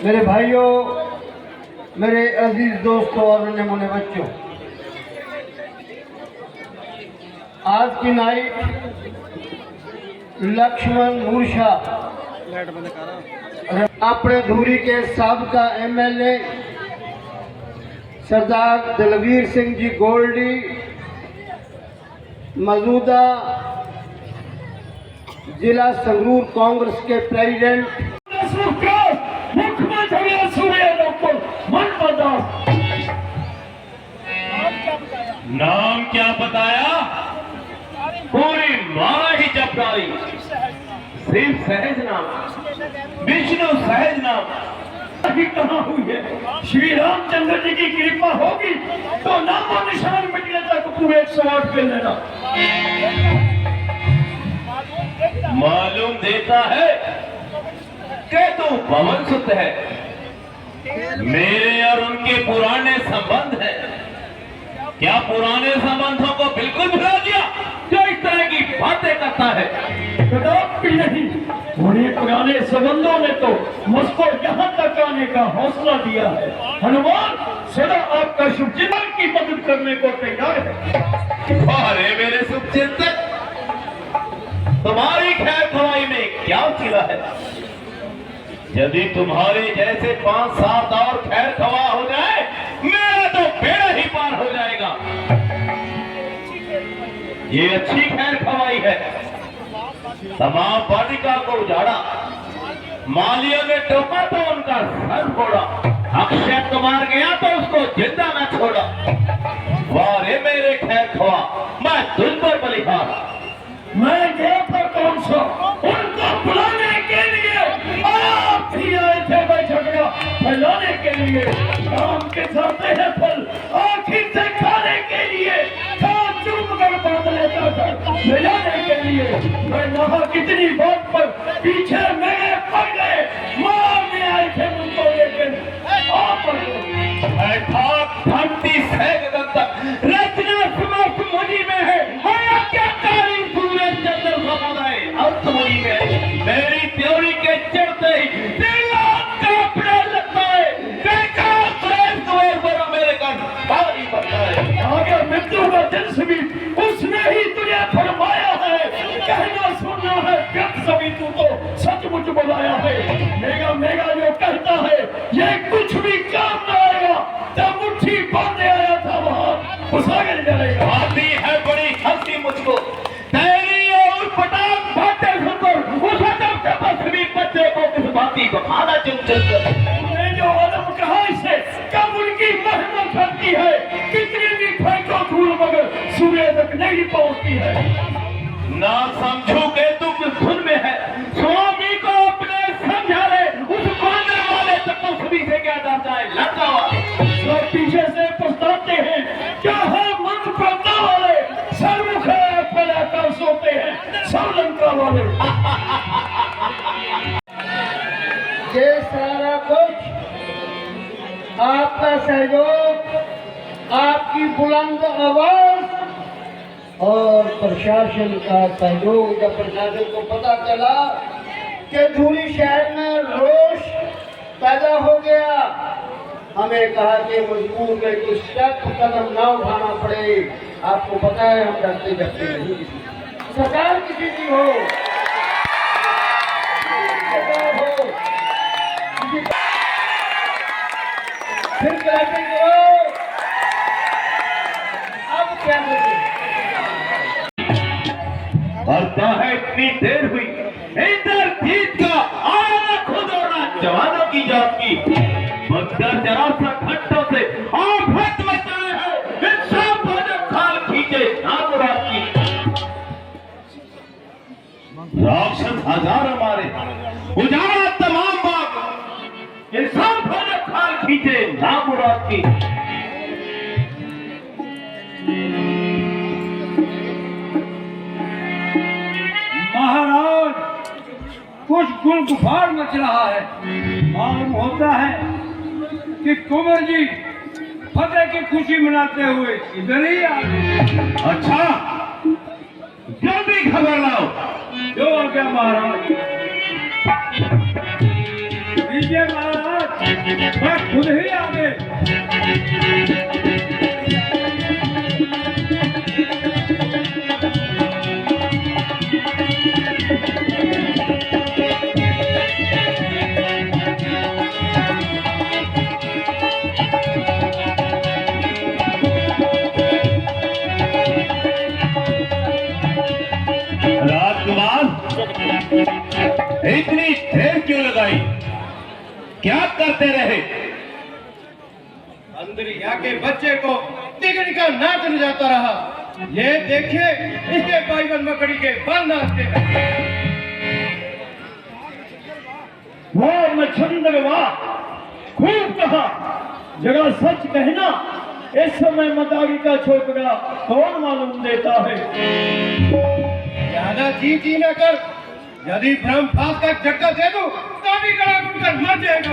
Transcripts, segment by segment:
मेरे भाइयों, मेरे अजीज दोस्तों और नन्हे बच्चों, आज की नाइट लक्ष्मण मूर्छा अपने धूरी के साबका MLA सरदार दलवीर सिंह जी गोल्डी, मौजूदा जिला संगरूर कांग्रेस के प्रेसिडेंट नाम क्या बताया? पूरी माला ही जपदारी, सिर्फ सहज नाम, विष्णु सहज नाम कहाँ हुई है? श्री रामचंद्र जी की कृपा होगी तो नामो निशान मिटने तक पूरे 108 पे लेना। मालूम देता है कि तू पवन सुत है, मेरे और उनके पुराने संबंध है। क्या पुराने संबंधों को बिल्कुल भुला दिया जो इस तरह की बातें करता है? कदापि नहीं, उन्हीं पुराने संबंधों ने तो मुझको यहाँ तक आने का हौसला दिया है। हनुमान सदा आपका शुभचिंतन की मदद करने को तैयार है। अरे मेरे शुभचिंतक, तुम्हारी खैर खवाई में क्या चिला है? यदि तुम्हारे जैसे 5-7 और खैर खवा हो जाए, मेरा तो बेड़ा ही पार हो जाएगा। ये अच्छी खैर खवाई है। तमाम वाटिका को उजाड़ा, मालियों ने टोका तो उनका सर फोड़ा, अक्षय कुमार गया तो उसको जिंदा न छोड़ा। वारे मेरे खैर खवा, मैं तुझ पर बलिहार। मैं गया था कौन सा उनको बुलाने के लिए, आप भी आए थे मैं झगड़ा फैलाने के लिए। काम के साथे है फल आखिर से खाने के लिए, चुप कर बांध लेता था ले जाने के लिए। मैं नहा कितनी बात पर पीछे मेरे पड़ गए, मारने आए थे उनको लेकिन आप धरती रचना समस्त मुझी में है, क्या कारी सूरज चंद्र समुदाय अर्थ मुझी में। मेरी त्योरी के चढ़ते ही कपड़ा लगता है, मेरे कण भारी पड़ता है। आगे मृत्यु का जन्म भी उसने ही तुझे फरमाया है, कहना सुनना है व्यक्त सभी तू तो सचमुच बुलाया है। मेगा मेगा जो कहता है ये कुछ भी काम न आएगा, जब मुट्ठी बांधे आया था वहां उस आगे जाएगा। आती है बड़ी हंसी मुझको तेरी और पटाख बातें सुनकर, उस अदब से बसवी बच्चे को किस बाती बखाना चुन चुनकर। तुमने जो अदब कहा इसे कब उनकी मेहनत करती है, कितनी भी फेंको धूल मगर सूर्य तक नहीं पहुंचती है। ना समझो के तू किस धुन में है, स्वामी को अपने समझा ले, उस बांधने वाले तक तो सभी से क्या डरता है लड़का वाले। सब पीछे से पछताते हैं, क्या है मन पड़ता वाले सर्वमुख है पहले कर सोते हैं सब लंका वाले। ये सारा कुछ आपका सहयोग, आपकी बुलंद आवाज और प्रशासन का सहयोग। जब प्रशासन को पता चला कि धूरी शहर में रोष पैदा हो गया, हमें कहा कि मजबूर में कुछ सख्त कदम ना उठाना पड़े। आपको पता है हम डरते डरते नहीं, किसी सरकार किसी की हो, फिर कहते करो अब क्या करें। करता है इतनी देर हुई, इधर जीत का आना खुद होना जवानों की जात की मगर जरा सा घंटों से आफत मचाए है, इंसाफ हो जब खाल खींचे नामुराद की। राक्षस हजार हमारे उजाड़ा तमाम बाग, इंसाफ हो जब खाल खींचे नामुराद की। महाराज कुछ गुलगुफार मच रहा है, मालूम होता है कि कुंवर जी फतेह की खुशी मनाते हुए इधर ही आ गए। अच्छा, जल्दी खबर लाओ। जो आ गया महाराज। लीजिए महाराज, मैं खुद ही आ गए। राजकुमार, इतनी देर क्यों लगाई? क्या करते रहे? अंदरिया के बच्चे को तिगड़ी का नाच जाता रहा। ये देखिए, इसके बाइबल मकड़ी के बल नाचते हैं। वाह मच्छंदर वाह, खूब कहा। जरा सच कहना, इस समय मदारी का छोकरा कौन मालूम देता है? ज्यादा जी न कर। यदि ब्रह्मपास का झटका दे दूं तो भी गला घुटकर मर जाएगा।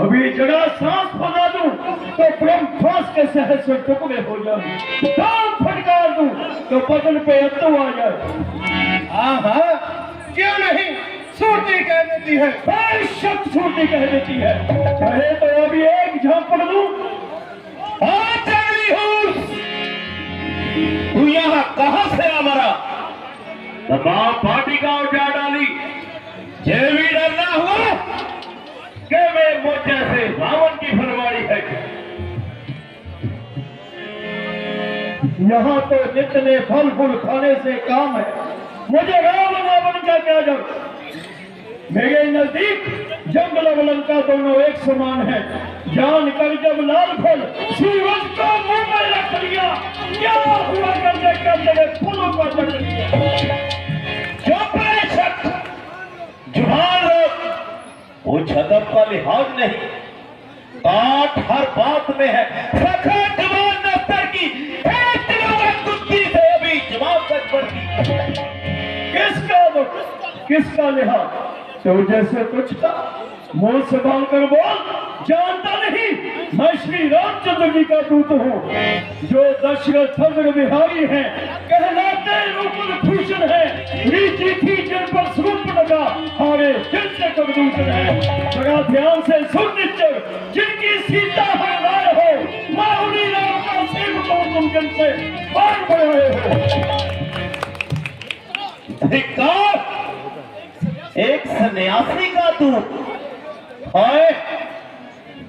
अभी जरा सांस फंसा दूं तो ब्रह्मपास के शहर से टुकड़े हो जाए, दांत फटकार दूं तो बदन पे अत्तू आ जाए। हाँ हाँ, क्यों नहीं, सूरती कह देती है। बेशक सूरती कह देती है। चाहे तो अभी एक झांपड़ दूं। तू यहाँ कहाँ से आ मरा? तमाम पार्टी का उठा डाली। ये भी डरना हुआ कि मैं मुझ जैसे रावण की फरमारी है। यहाँ तो जितने फल फूल खाने से काम है, मुझे रावण रावण का क्या डर? मेरे नजदीक जंगल और लंका दोनों एक समान है। जान कर जब लाल फल सूरज को मुंह में रख लिया, क्या हुआ करने का मेरे फूलों को चढ़ लिया। जुबान रोक। वो छदम का लिहाज नहीं, काट हर बात में है। सखा जवान नफ्तर की एक तिलावत कुत्ती से अभी जवाब तक पड़ती। किसका लिहाज? तो जैसे कुछ का मुंह संभाल कर बोल। जानता नहीं, मैं श्री रामचंद्र जी का दूत हूँ, जो दशरथ चंद्र बिहारी हैं, कहलाते रूपन भूषण है। रीति थी जिन पर स्वरूप लगा, हारे दिल से कबूतर है। बड़ा ध्यान से सुन निश्चय, जिनकी सीता हर राय हो, मैं उन्हीं राम का सेवक हूँ। तुम जिनसे बार बढ़ाए हो। धिक्कार! एक सन्यासी का दूत ओए,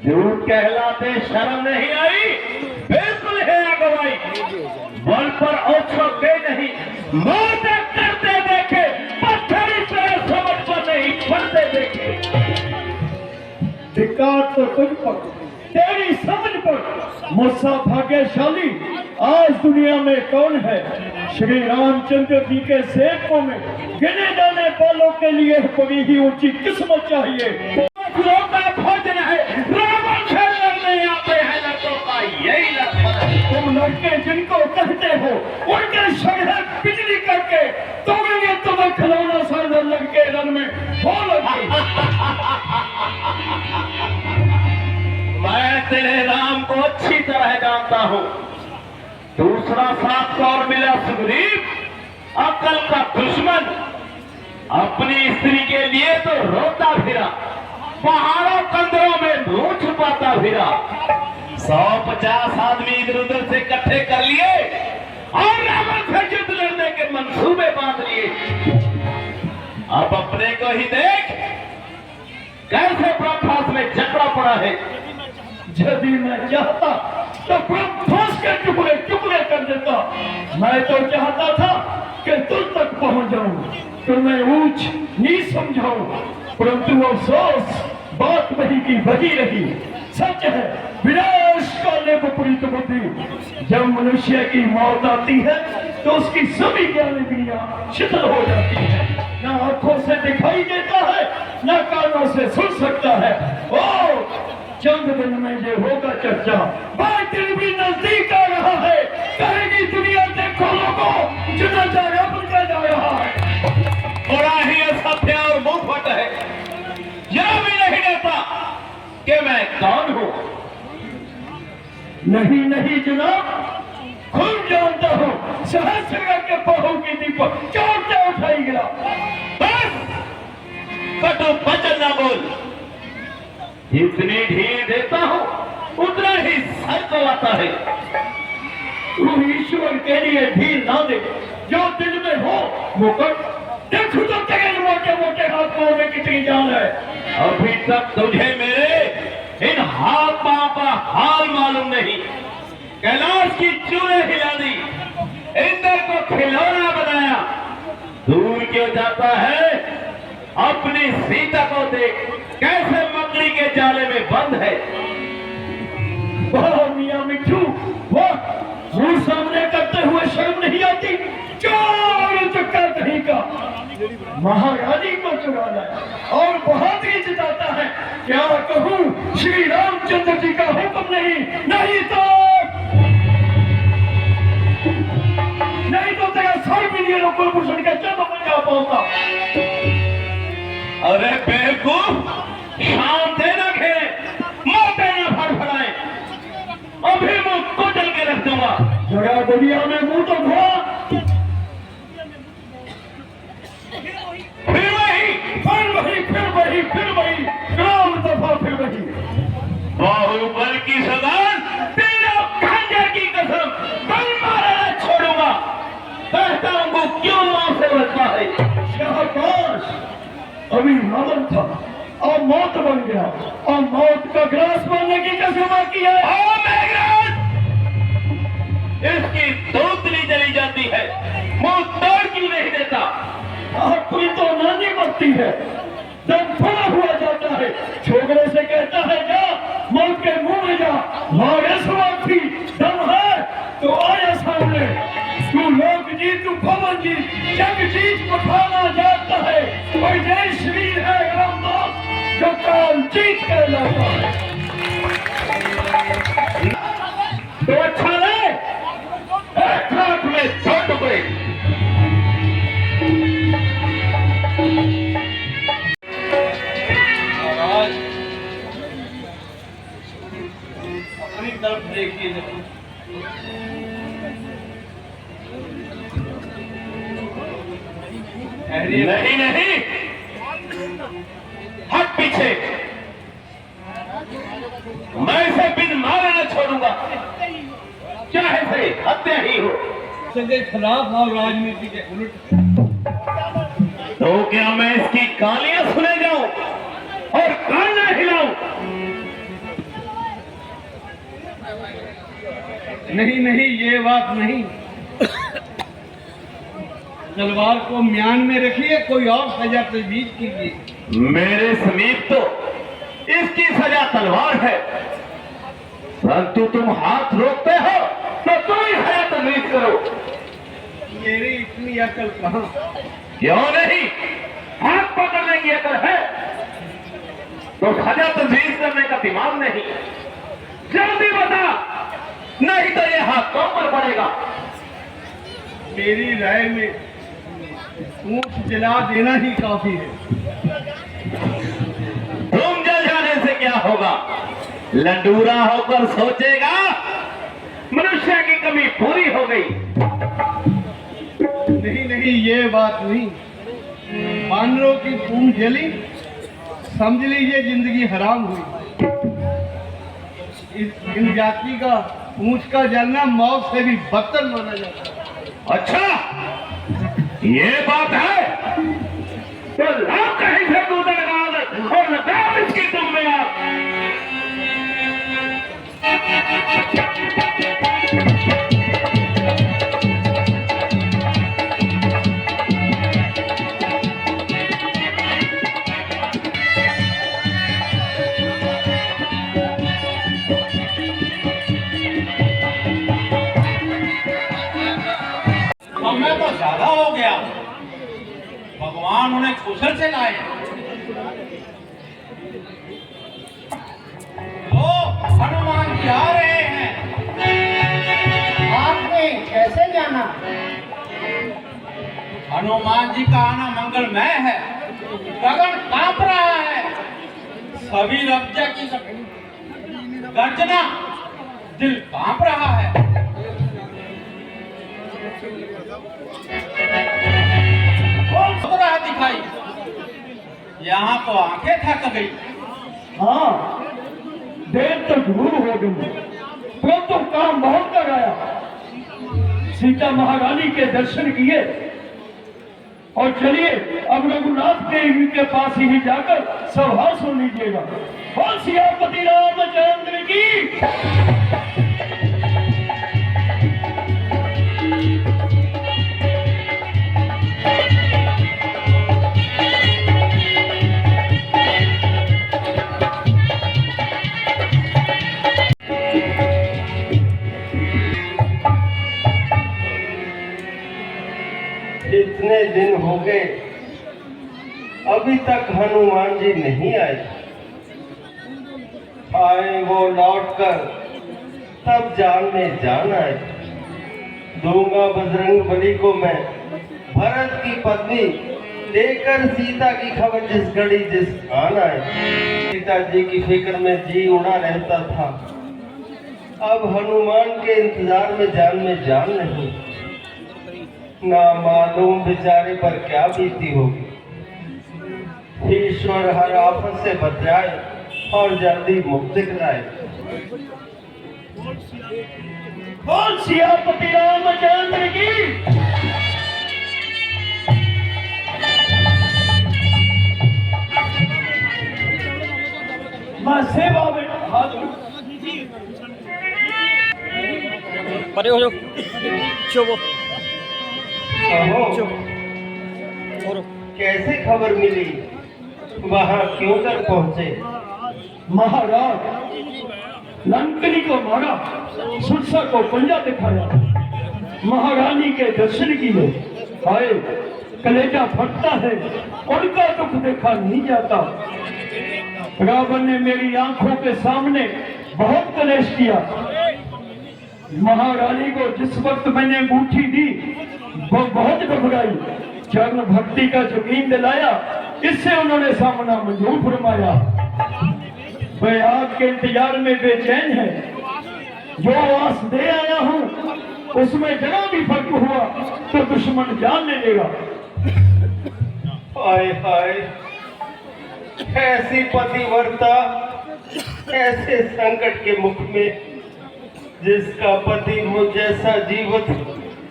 झूठ कहलाते शर्म नहीं आई? बिल्कुल है अगवाई। बल पर औसत के नहीं, मौत करते देखे, पत्थर इस तरह समझ पर नहीं पड़ते देखे। धिक्कार तो तुझ पर, तेरी समझ पर। मुझसा भाग्यशाली आज दुनिया में कौन है? श्री रामचंद्र जी के सेवकों में गिने जाने वालों के लिए बड़ी ही ऊंची किस्मत चाहिए। का भोजन है, रावण से लड़ने आते हैं लड़कों का यही लक्षण है। तुम लड़के जिनको कहते हो, उनके शरीर बिजली करके तोड़ेंगे तुम्हें खिलौना सर लड़के रन में बोलोगे। मैं तेरे राम को अच्छी तरह जानता हूँ। दूसरा साथ और मिला सुग्रीव, अकल का दुश्मन। अपनी स्त्री के लिए तो रोता फिरा, पहाड़ों कंदरों में मुंह छुपाता फिरा। 150 आदमी इधर उधर से इकट्ठे कर लिए और रावण से युद्ध लड़ने के मंसूबे बांध लिए। अब अपने को ही देख, कैसे ब्रह्मास्त्र में झगड़ा पड़ा है। यदि मैं चाहता तो ब्रह्मास्त्र के टुकड़े टुकड़े कर देता। मैं तो चाहता था कि तुम तक पहुंच जाऊं, तुम्हें ऊंच नीच समझाऊं, परंतु अफसोस बात वही की वही रही। सच है, विनाश काले विपरीत बुद्धि। जब मनुष्य की मौत आती है तो उसकी सभी ज्ञानेंद्रियां शिथिल हो जाती है। न आंखों से दिखाई देता है, न कानों से सुन सकता है। ओ चंद दिन में ये होगा चर्चा। बात भी नजदीक आ रहा है, कहेगी दुनिया देखो लोगों, जनाचार बनता जा रहा है। बड़ा ही असभ्य और मुंहफट है। यह भी नहीं डरता कि मैं कौन हूँ। नहीं नहीं जनाब, खुद जानता हूँ। सहस्र के पहू की दीपक चार उठाई गिरा। बस कटु वचन न बोल। जितनी ढील देता हूँ उतना ही सर को आता है। तू ईश्वर के लिए ढील ना दे, जो दिल में हो वो कर। देखो तो तेरे मोटे मोटे हाथ पाँव में कितनी जान है। अभी तक तुझे मेरे इन हाथ पांव का हाल मालूम नहीं। कैलाश की चूड़े हिला दी, इंद्र को खिलौना बनाया। दूर क्यों जाता है? अपनी सीता को देख, कैसे मकड़ी के जाले में बंद है। वाह मियां मिट्टू, वाह, मुंह सामने करते हुए शर्म नहीं आती? चार चक्का कहीं का महारानी को चुरा लाया और बहादुरी जताता है। क्या कहूँ, श्री रामचंद्र जी का हुक्म नहीं तो तेरा सर भी नहीं कुलभूषण के चंद्र बन जा पाऊंगा। अरे बेवकूफ, शाम देना खेले, मोटे ना फड़फड़ाए, अभी मुंह कुचल के रख दूंगा। जरा दुनिया में मुंह तो धोआ। फिर वही काम दफा फिर वही। बाहुबल की सगान, तेरा खंजर की कसम, कल मारा छोड़ूंगा। कहता हूँ क्यों मौत से बचता है। शाहबाज, अभी रावण था और मौत बन गया, और मौत का ग्रास बनने की कसम बाकी है। ओ मेघराज, इसकी दोस्ती चली जाती है, मुंह तोड़ क्यों नहीं देता? कोई तो नानी बकती है, दम फड़ा हुआ जाता है। छोकरे से कहता है जा, मौत के मुंह में जा। मारे सवाल थी, दम है तो आया सामने। तू लोक जीत, तू पवन जीत, जग जीत पठाना जानता है। कोई जय श्री है रामदास, जो काल जीत कर लाता है। तो अच्छा ले, एक हाथ में 2 टुकड़े। अपनी तरफ देखिए। नहीं नहीं, हट पीछे, मैं इसे बिन मारे न छोड़ूंगा, चाहे से हत्या ही हो। के खिलाफ और राजनीति के उलट। तो क्या मैं इसकी गालियां सुने जाऊं और कान न हिलाऊं? नहीं, ये बात नहीं। तलवार को म्यान में रखिए, कोई और सजा तजवीज कीजिए। मेरे समीप तो इसकी सजा तलवार है, परंतु तुम हाथ रोकते हो तो तुम ही सजा तजवीज करो। मेरी इतनी अकल कहाँ? क्यों नहीं? हाथ पकड़ने की अकल है तो सजा तजवीज करने का दिमाग नहीं। जल्दी बता, नहीं तो ये हाथ तुम पर पड़ेगा। मेरी राय में ऊंट जला देना ही काफी है। तुम जल जाने से क्या होगा? लंडूरा होकर सोचेगा मनुष्य की कमी पूरी हो गई। नहीं, ये बात नहीं। बानरों की पूंछ जली, समझ लीजिए जिंदगी हराम हुई। इन जाति का पूंछ का जलना मौत से भी बदतर माना जाता है। अच्छा, ये बात है तो लाओ कहीं से दूध लगा और लगाओ इसकी तुम में आप। समय तो ज्यादा हो गया, भगवान उन्हें कुशल से लाए। वो हनुमान जी आ रहे हैं। आपने कैसे जाना? हनुमान जी का आना मंगलमय है। गगन कांप रहा है, सभी रज्जा की गर्जना, दिल कांप रहा है। कौन सो रहा दिखाई? यहाँ तो आंखें थक गई। हाँ, देर तो जरूर हो गई, परंतु काम बहुत कराया। सीता महारानी के दर्शन किए और चलिए अब रघुनाथ देवी के पास ही जाकर सभा सुन लीजिएगा। बोल सियापति रामचंद्र की। इतने दिन हो गए, अभी तक हनुमान जी नहीं आए। आए वो लौटकर तब जान में जान आए। दूंगा बजरंग बली को मैं भरत की पत्नी, लेकर सीता की खबर जिस घड़ी जिस आन आए। सीता जी की फिक्र में जी उड़ा रहता था, अब हनुमान के इंतजार में जान नहीं। ना मालूम बेचारे पर क्या बीती होगी। ईश्वर हर आफत से बचाए और जल्दी मुक्ति कराए। बोल सियापति रामचंद्र की। मैं सेवा में हाजिर। परे हो जाओ, चुप कहो, छोड़ो। कैसे खबर मिली, वहां क्यों कर पहुंचे? महाराज, लंकनी को मारा, सुरसा को पंजा दिखाया, महारानी के दर्शन किए। आए, कलेजा फटता है, उनका दुख देखा नहीं जाता। रावण ने मेरी आंखों के सामने बहुत कलेश किया। महारानी को जिस वक्त मैंने अंगूठी दी वो बहुत घबराई। चरण भक्ति का यकीन दिलाया, इससे उन्होंने सामना मंजूर फरमाया। मैं आपके इंतजार में बेचैन है, जो आस दे आया हूँ उसमें जरा भी फर्क हुआ तो दुश्मन जान ले लेगा। हाय हाय, ऐसी पतिव्रता ऐसे संकट के मुख में, जिसका पति मुझ जैसा जीवित,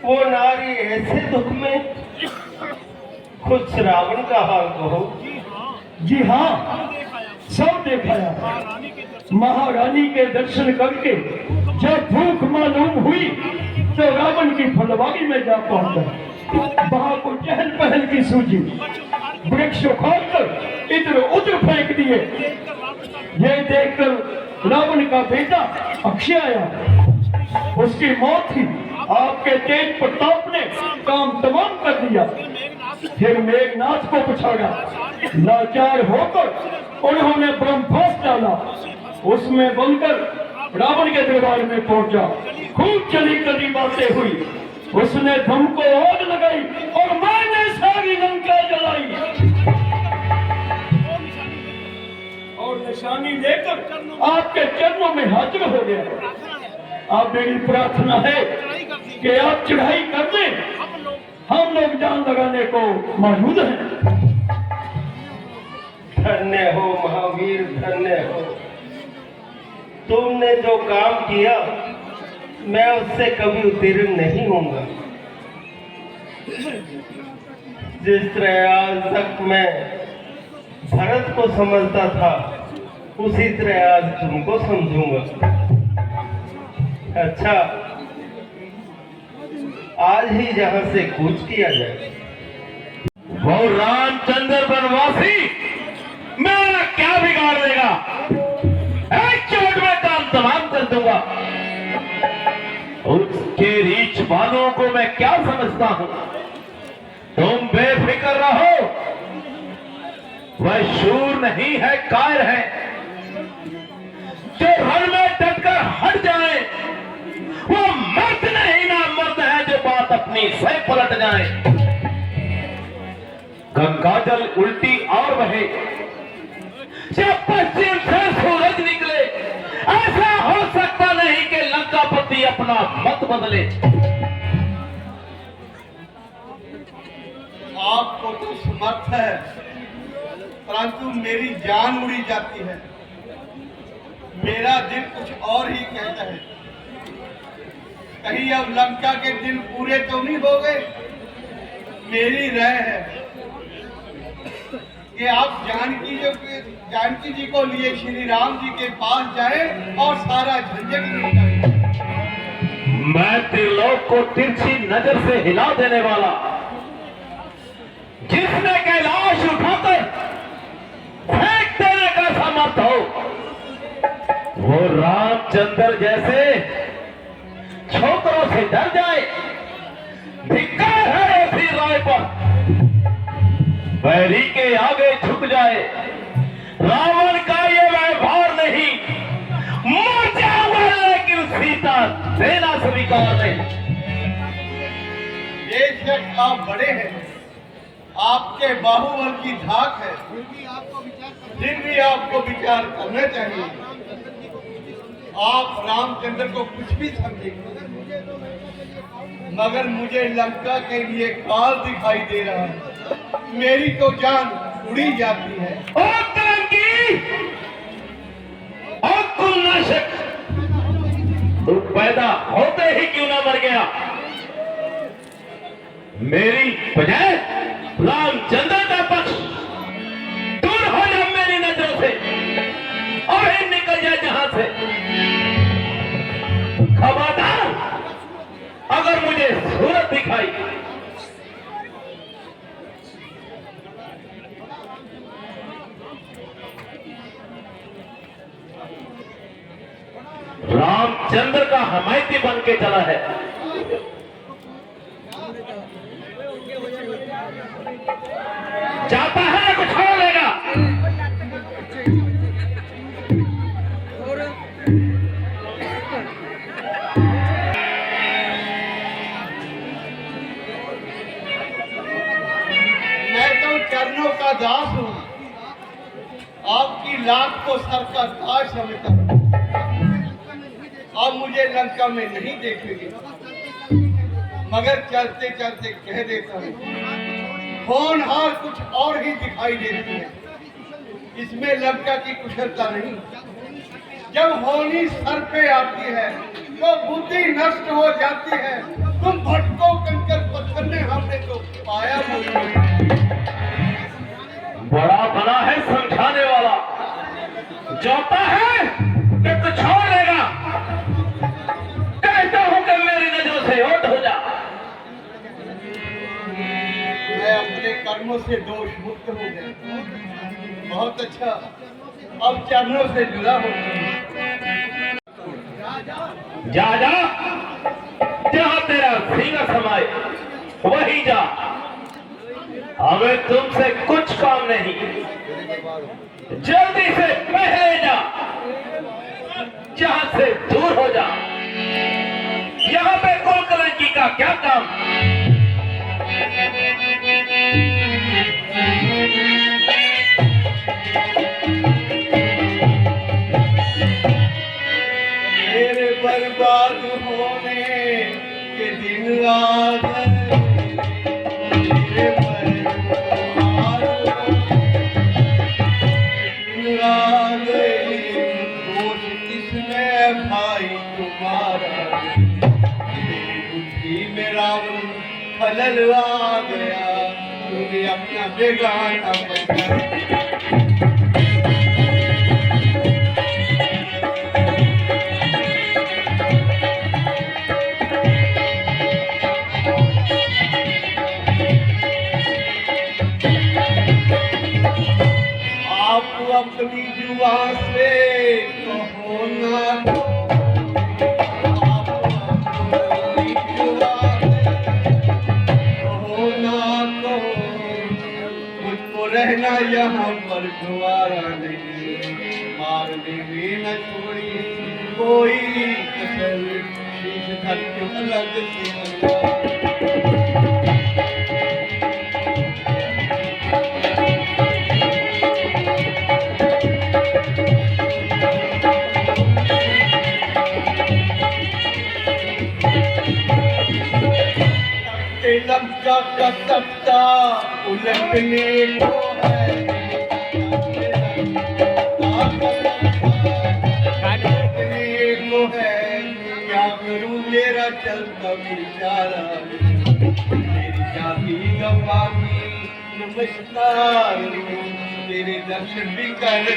वो नारी ऐसे दुख में। कुछ रावण का हाल कहो। जी हाँ, सब दिखाया। महारानी के दर्शन करके जब भूख मालूम हुई तो रावण की फलवारी में जा पहुंचा। वहां को चहल पहल की सूझी, वृक्ष उखाड़कर इधर उधर फेंक दिए। ये देखकर रावण का बेटा अक्षय आया, उसकी मौत थी। आपके तेज प्रताप ने काम तमाम कर दिया। फिर मेघनाथ को पछाड़ा, लाचार होकर उन्होंने ब्रह्मास्त्र डाला, उसमें बनकर रावण के दरबार में पहुंचा। खूब चली कड़ी बातें हुई, उसने धम को आग लगाई और मैंने सारी लंका जलाई। और निशानी लेकर आपके चरणों में हाजिर हो गया। आप मेरी प्रार्थना है कि आप चढ़ाई कर दें, हम लोग जान लगाने को मौजूद हैं। धन्य हो महावीर, धन्य हो। तुमने जो काम किया मैं उससे कभी उत्तीर्ण नहीं होऊंगा। जिस तरह आज तक मैं भरत को समझता था, उसी तरह आज तुमको समझूंगा। अच्छा, आज ही जहां से कूच किया जाए। वो रामचंद्र बनवासी मेरा क्या बिगाड़ देगा? एक चोट में काम तमाम कर दूंगा। उसके रीछ वालों को मैं क्या समझता हूं? तुम बेफिक्र रहो, वह शूर नहीं है, कायर है। जो रण में डटकर हट जाए वो मर्द नहीं, ना मर्द है जो बात अपनी से पलट जाए। गंगाजल उल्टी और बहे, जब पश्चिम से सूरज निकले, ऐसा हो सकता नहीं कि लंकापति अपना मत बदले। आपको तो समर्थ है, परंतु मेरी जान उड़ी जाती है। मेरा दिल कुछ और ही कहता है। कहीं अब लंका के दिन पूरे तो नहीं हो गए। मेरी राय है कि आप जानकी जी को लिए श्री राम जी के पास जाएं और सारा झंझट निपटाएं। मैं त्रिलोक को तिरछी नजर से हिला देने वाला, जिसने कैलाश उठाकर फेंक देने का समर्थ हो, वो रामचंद्र जैसे छोकरों से डर जाए। धिक्कार है ऐसी राय पर, बैरी के आगे झुक जाए। रावण का ये व्यवहार नहीं, मर जाऊंगा लेकिन सीता देना स्वीकार नहीं। बेशक आप बड़े हैं, आपके बाहुबल की धाक है, फिर भी आपको विचार करना चाहिए। आप रामचंद्र को कुछ भी समझेंगे, मगर मुझे लंका के लिए काल दिखाई दे रहा है। मेरी तो जान उड़ी जाती है। ओ कलंकी, ओ कुलनाशक, तू पैदा होते ही क्यों ना मर गया? मेरी बजाय रामचंद्र का पक्ष दूर हो जा मेरी नजरों से, और ही निकल जाए जहां से। खबरदार अगर मुझे सूरत दिखाई, रामचंद्र का हमायती बन के चला है। जाता है कुछ हो लेगा। मैं तो चरणों का दास हूँ, आपकी लाख को सर का ताज समझता हूँ। अब मुझे लंका में नहीं देखेंगे, मगर चलते चलते कह देता हूँ, होनहार कुछ और ही दिखाई देती है। इसमें लंका की कुशलता नहीं। जब होनी सर पे आती है तो बुद्धि नष्ट हो जाती है। तुम भटको कंकर पत्थर ने हमने तो पाया बड़ा बना है समझाने वाला, जाता है कि तू छोड़ लेगा। कहता हूं कि मेरी नजरों से ओट हो जा। मैं अपने कर्मों से दोष मुक्त हो गया। बहुत अच्छा, अब चरणों से जुड़ा हो। जा जा, जहां तेरा सीना समाए वही जा। हमें तुमसे कुछ काम नहीं, जल्दी से पहले जा, जहां से दूर हो जा। यहाँ पे कोलकलंकी का क्या काम? मेरे बर्बाद होने के दिन आ गए। मेरे बर्बाद होने के दिन आ गए। दोष किसमें भाई तुम्हारा? मेरी बुद्धि में रावण खलल आ गया। तूने अपना बेगाना बना। अपनी जुबान से कहो ना, आप अपनी जुबान से कहो ना, मुझको रहना यहाँ पर दोबारा नहीं। मारने में न छोड़ी कोई कसर, शीश धर के अलग से लंका का तख्ता उलटने को है। प्यारा तेरी जाति गवानी नमस्कार तेरे दर्शन भी कर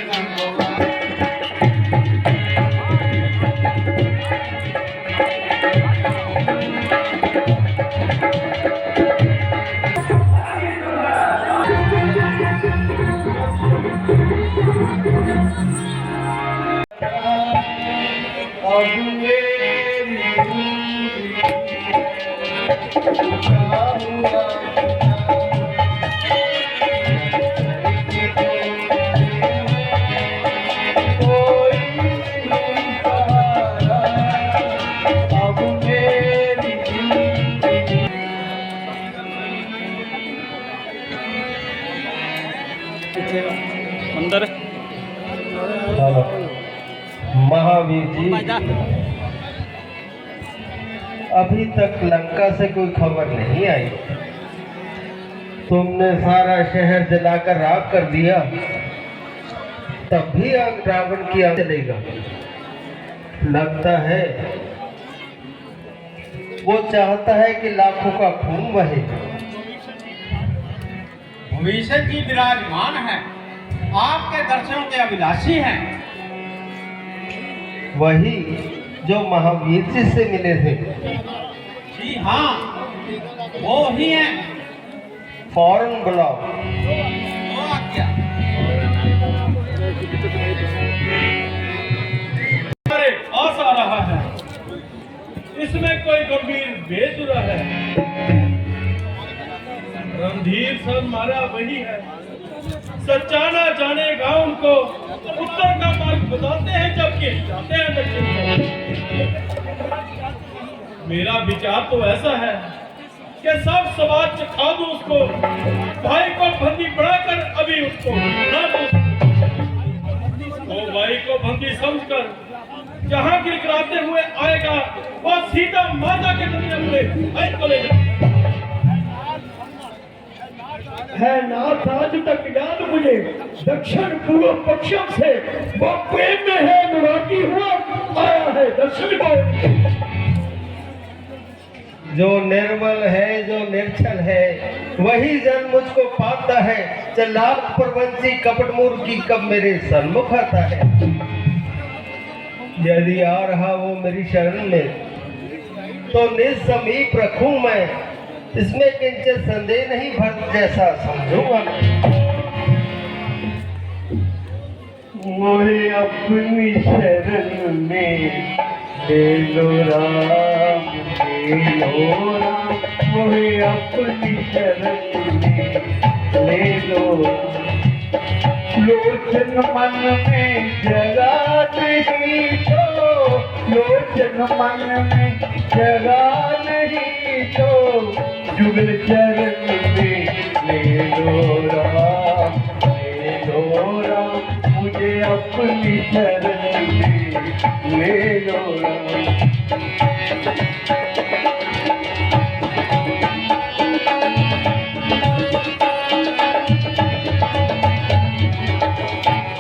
अंदर महावीर जी, अभी तक लंका से कोई खबर नहीं आई। तुमने सारा शहर जलाकर राख कर दिया, तब भी रावण की आग चलेगा। लगता है वो चाहता है कि लाखों का खून बहे। भविष्य जी विराजमान है, आपके दर्शनों के अभिलाषी हैं। वही जो महावीर जी से मिले थे। जी हाँ, वो ही हैं। फौरन बुलाओ। वो आज्ञा। अरे आस आ रहा है, इसमें कोई गंभीर बेसुरा है। रणधीर सर मारा वही है, सच्चा ना जानेगा उनको। उत्तर का मार्ग बताते हैं जबकि जाते हैं दक्षिण को। मेरा विचार तो ऐसा है कि सब समाज चखा दूं उसको, भाई को बंदी बनाकर अभी उसको ना दूं। तो भाई को बंदी समझकर जहां गिरगिराते हुए आएगा, वो सीता माता के दुनिया में चले जाए। है नाथ आज तक याद मुझे, दक्षिण पूर्व पश्चिम से वो प्रेम में है, नुराकी हुआ आया है दक्षिण को। जो निर्मल है, जो निर्छल है, वही जन मुझको पाता है। चलाक प्रवंची कपटमूर की कब मेरे सन्मुख आता है। यदि आ रहा वो मेरी शरण में, तो निसमीप रखूं मैं। इसमें किंचित संदेह नहीं, भक्त जैसा समझूंगा मैं। मोहे अपनी शरण में ले लो राम, ले लो राम। मोहे अपनी शरण में ले लो। लोचन मन में जगा नहीं तो, लोचन मन में जगा नहीं तो, जुगल चरण में ले लो राम, ले लो राम। मुझे अपनी शरण में ले लो राम।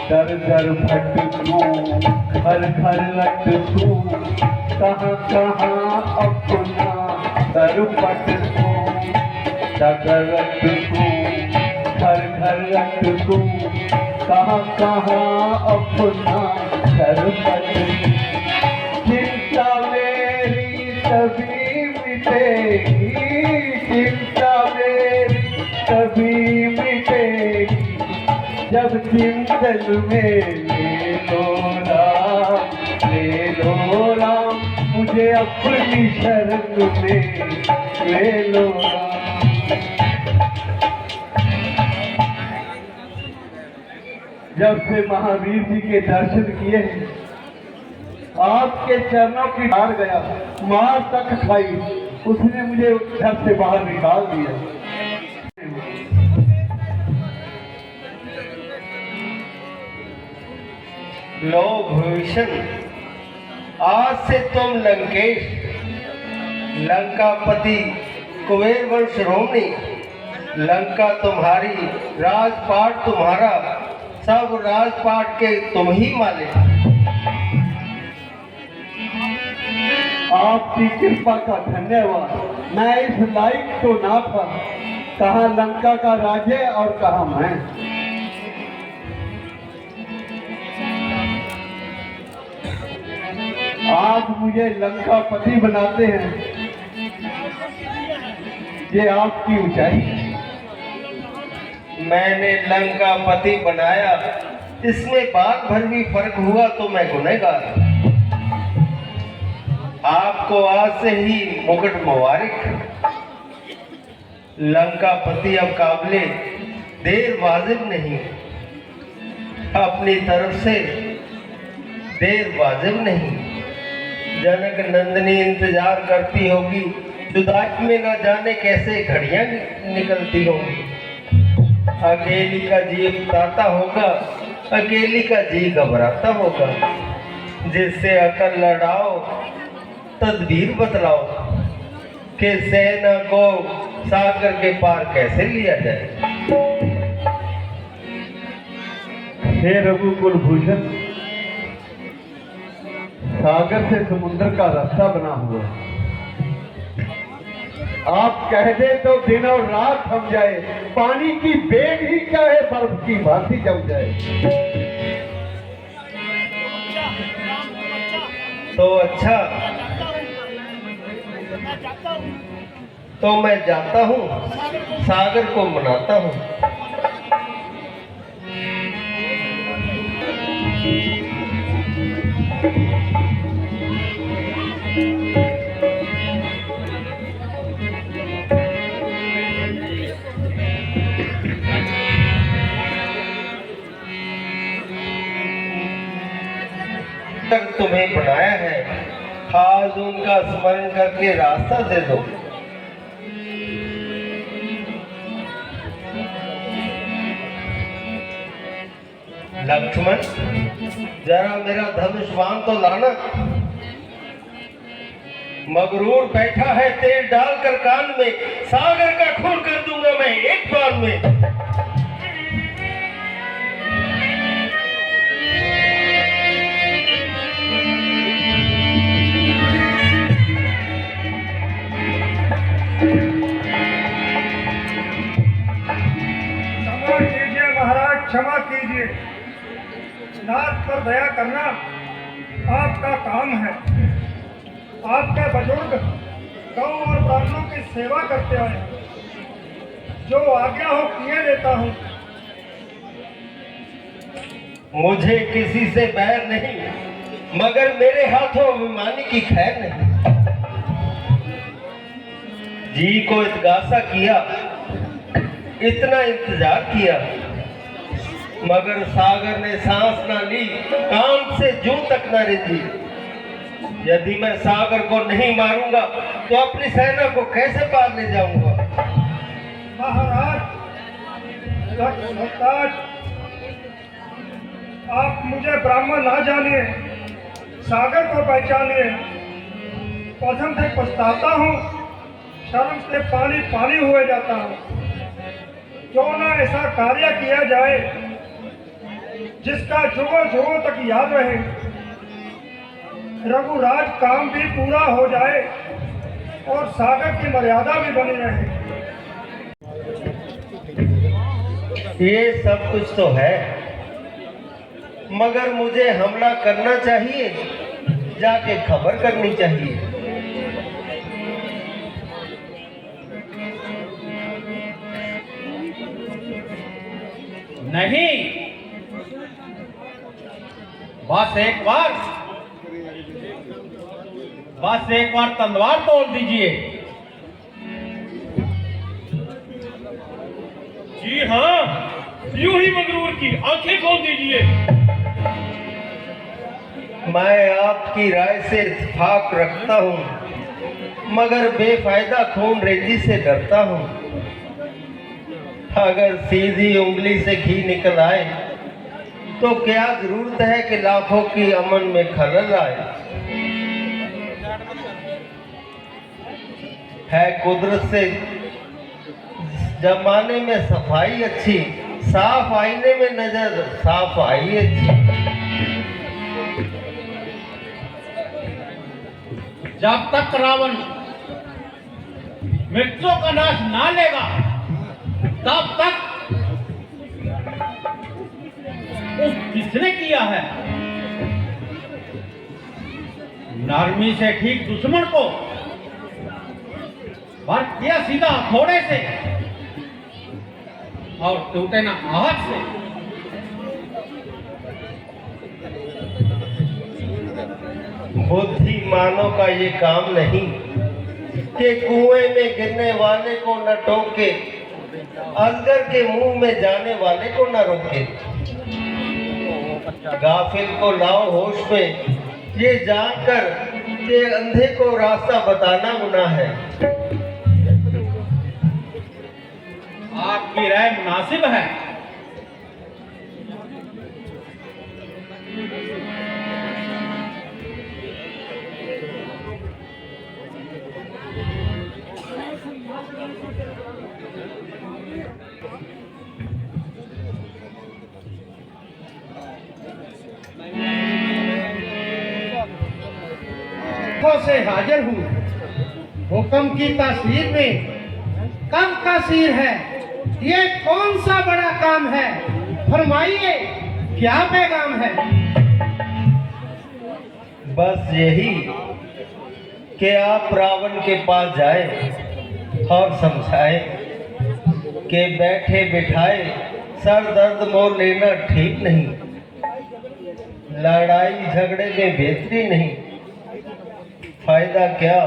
दर दर भटकूं, घर घर लटकूं, कहाँ कहाँ अपना दर पटकूं। डगर लटकूं, घर घर लटकूं, कहाँ कहाँ अपना दर पटकूं। चिंता मेरी तभी मिटेगी, चिंता मेरी तभी मिटेगी, जब चिंतन में ले लो राम, ले लो राम। मुझे अपनी शरण में ले लो राम। जब से महावीर जी के दर्शन किए हैं, आपके चरणों की मार गया, मार तक खाई, उसने मुझे घर से बाहर निकाल दिया। लो भूषण, आज से तुम लंकेश, लंकापति कुबेर वंश रोमनी, लंका तुम्हारी, राजपाट तुम्हारा, सब राजपाट के तुम ही मालिक। आपकी कृपा का धन्यवाद। मैं इस लायक तो ना था, कहाँ लंका का राजे और कहाँ मैं। आज मुझे लंका पति बनाते हैं, ये आपकी ऊंचाई है। मैंने लंका पति बनाया, इसमें बात भर भी फर्क हुआ तो मैं गुनहगार। आपको आज से ही मुकुट मुबारक। लंका पति अब काबिले देर वाजिब नहीं, अपनी तरफ से देर वाजिब नहीं। जनक नंदिनी इंतजार करती होगी, जुदाई में ना जाने कैसे घड़ियां निकलती होंगी। अकेली का जी उतारता होगा, अकेली का जी घबराता होगा। जिससे अकल लड़ाओ, तदबीर बतलाओ कि सेना को सागर के पार कैसे लिया जाए। हे रघुकुल भूषण, सागर से समुद्र का रास्ता बना हुआ है। आप कह दे तो दिन और रात थम जाए, पानी की बेग ही चाहे बर्फ की भांति जम जाए। तो अच्छा, तो मैं जाता हूँ, सागर को मनाता हूँ। तुम्हें बनाया है, आज उनका स्मरण करके रास्ता दे दो। लक्ष्मण, जरा मेरा धनुष बाण तो लाना। मगरूर बैठा है तेल डालकर कान में, सागर का खून कर दूंगा मैं एक बार में। क्षमा कीजिए महाराज, क्षमा कीजिए। नाथ पर दया करना आपका काम है। आपके बुजुर्ग गौ और प्राणों की सेवा करते आए, जो आज्ञा हो किए देता हूँ। मुझे किसी से बैर नहीं, मगर मेरे हाथों अभिमानी की खैर नहीं। जी को इत्गासा किया, इतना इंतजार किया, मगर सागर ने सांस ना ली, कान से जूं तक ना रिझी। यदि मैं सागर को नहीं मारूंगा तो अपनी सेना को कैसे पार ले जाऊंगा। महाराज, आप मुझे ब्राह्मण ना जानिए, सागर को पहचानिए। पसम से पछताता हूँ, शर्म से पानी पानी हुए जाता हूँ। क्यों ना ऐसा कार्य किया जाए जिसका जुगों जुगों तक याद रहे। रघुराज काम भी पूरा हो जाए और सागर की मर्यादा भी बनी रहे। ये सब कुछ तो है, मगर मुझे हमला करना चाहिए, जाके खबर करनी चाहिए। नहीं, बस एक बार तलवार तोड़ दीजिए। जी हाँ, यूं ही मगरूर की आंखें खोल दीजिए। मैं आपकी राय से इत्तेफाक रखता हूँ, मगर बेफायदा खून रेजी से डरता हूँ। अगर सीधी उंगली से घी निकल आए तो क्या जरूरत है कि लाखों की अमन में खलल आए। है कुदरत से जमाने में सफाई अच्छी, साफ आईने में नजर साफ आई अच्छी। जब तक रावण वृक्षों का नाश ना लेगा तब तक उस किसने किया है? नरमी से ठीक दुश्मन को भर किया सीधा हथौड़े से और टूटे ना आहट से। बुद्धिमानों का ये काम नहीं कि कुएं में गिरने वाले को न टोके, अंदर के मुंह में जाने वाले को न रोके। गाफिल को लाओ होश में, ये जानकर कि अंधे को रास्ता बताना गुनाह है। आपकी राय मुनासिब है। से हाजिर हूँ। हुक्म की तासीर में कब का सीर है, ये कौन सा बड़ा काम है, फरमाइए क्या पैगाम है। बस यही कि आप रावण के पास जाए और समझाए कि बैठे बिठाए सर दर्द मोल लेना ठीक नहीं, लड़ाई झगड़े में बेहतरी नहीं। फायदा क्या,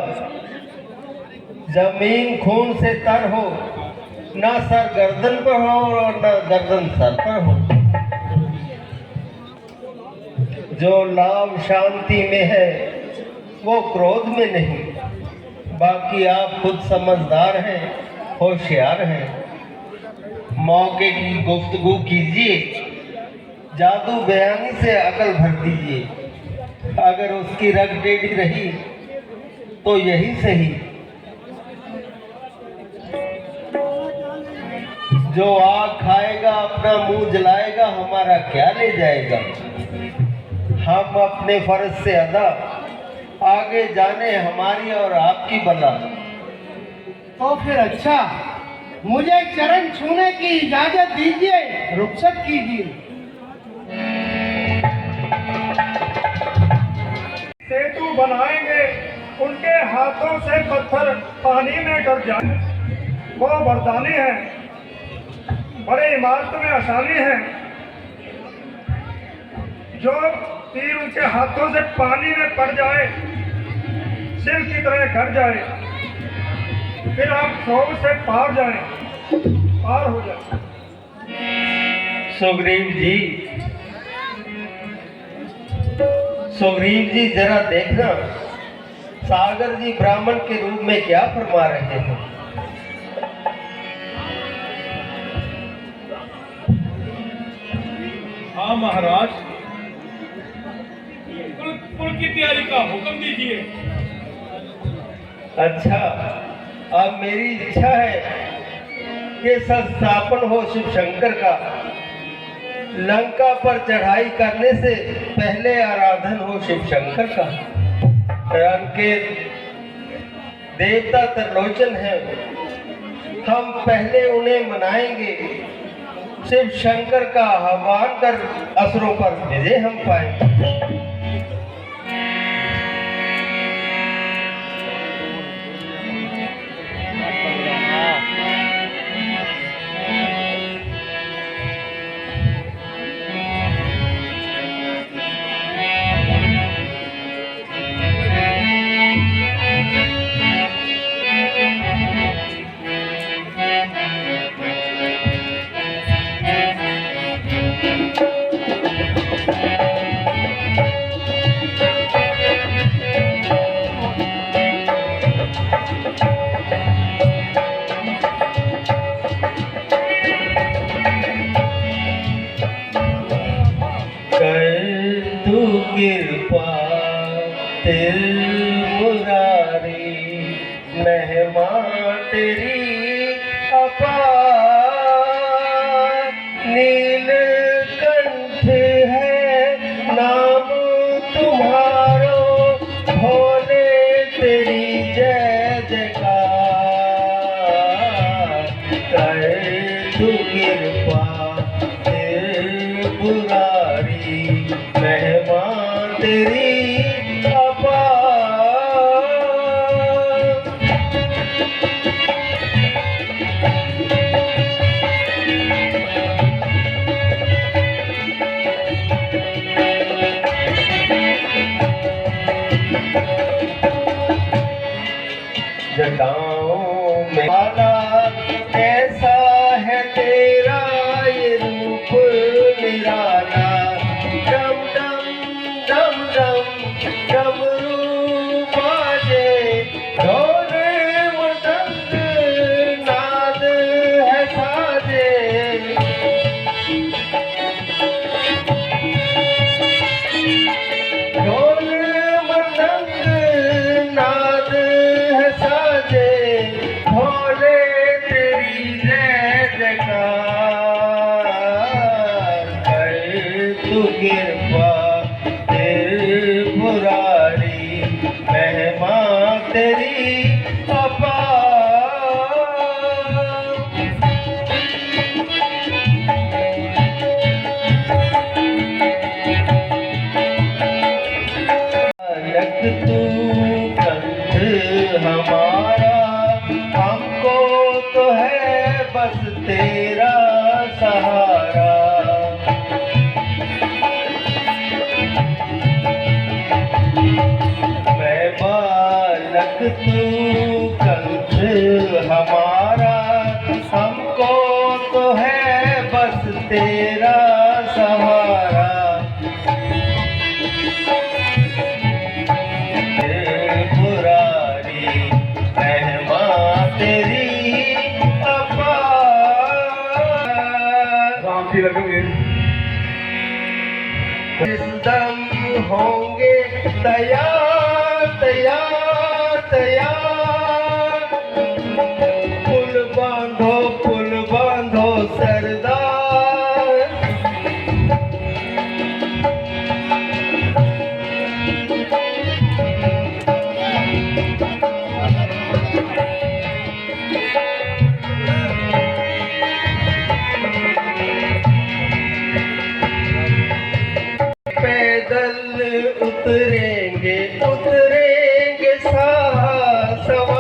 जमीन खून से तर हो, ना सर गर्दन पर हो और ना गर्दन सर पर हो। जो लाभ शांति में है वो क्रोध में नहीं। बाकी आप खुद समझदार हैं, होशियार हैं। मौके की गुफ्तगू कीजिए, जादू बयानी से अकल भर दीजिए। अगर उसकी रग टेढ़ी रही तो यही सही। जो आग खाएगा अपना मुंह जलाएगा, हमारा क्या ले जाएगा। हम अपने फर्ज से अदा, आगे जाने हमारी और आपकी भला। तो फिर अच्छा, मुझे चरण छूने की इजाजत दीजिए, रुखसत कीजिए। सेतु बनाएंगे, उनके हाथों से पत्थर पानी में डर जाए। वो वरदानी है, बड़े इमारत में आसानी है। जो तीर उनके हाथों से पानी में पड़ जाए, सिल की तरह घट जाए, फिर आप 100 से पार जाएं, पार हो जाए। सुग्रीव जी जरा देखना, सागर जी ब्राह्मण के रूप में क्या फरमा रहे हैं। हाँ महाराज, कुल की तैयारी का हुक्म दीजिए। अच्छा, अब मेरी इच्छा है कि संस्थापन हो शिव शंकर का। लंका पर चढ़ाई करने से पहले आराधन हो शिव शंकर का। रण के देवता त्रिलोचन है, हम पहले उन्हें मनाएंगे। शिव शंकर का आह्वान कर असुरों पर विजय हम पाएंगे। कृपा तिल मुरारी महिमा तेरी अपार। नीलकंठ है नाम तुम्हारो, भोले तेरी जय जयकार। कृपा त्रिपुरारी महिमा तेरी अपार। जटाओं में माला कैसा है तेरा ये रूप निराला। डम डम डम डम डमरू बाजे ढोले मृदंग नाद है साजे। ढोल मृदंग नाद है साजे भोले तेरी जय जयकार। कर तू कृपा त्रिपुरारी महिमा तेरी अपार। बालक तू कंठ हमारा हमको तो है बस तेरा सहारा। मैं बालक तू कंठ हमारा हमको तो है बस तेरा सहारा। त्रिपुरारी महिमा तेरी अपार। शांति लगेंगे। जिस दम होंगे तैयार तैयार तैयार। पुल बांधो सरदार। पैदल उतरेंगे उतरेंगे सवार।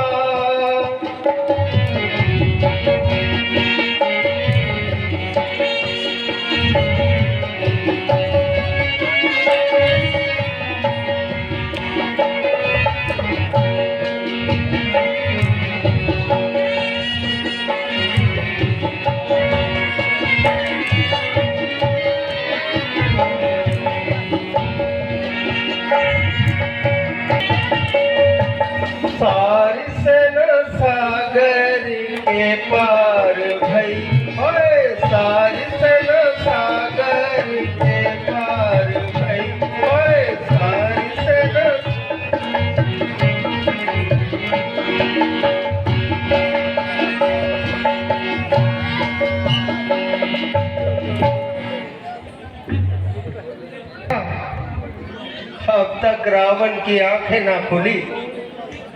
सारी सेना सागर के पार भई ओए। सारी सेना सागर के पार भई ओए। सारी सेना अब तक रावण की आंखें ना खुली,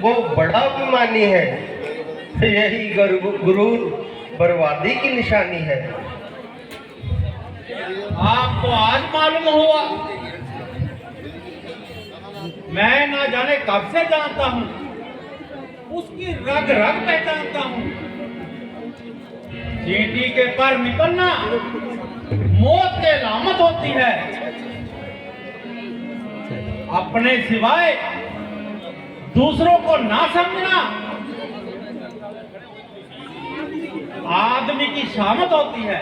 वो बड़ा अभिमानी है। यही गुरूर बर्बादी की निशानी है। आपको आज मालूम हुआ? मैं ना जाने कब से जानता हूँ, उसकी रग रग पहचानता हूँ। चींटी के पर निकलना मौत के लामत होती है। अपने सिवाय दूसरों को ना समझना आदमी की शामत होती है।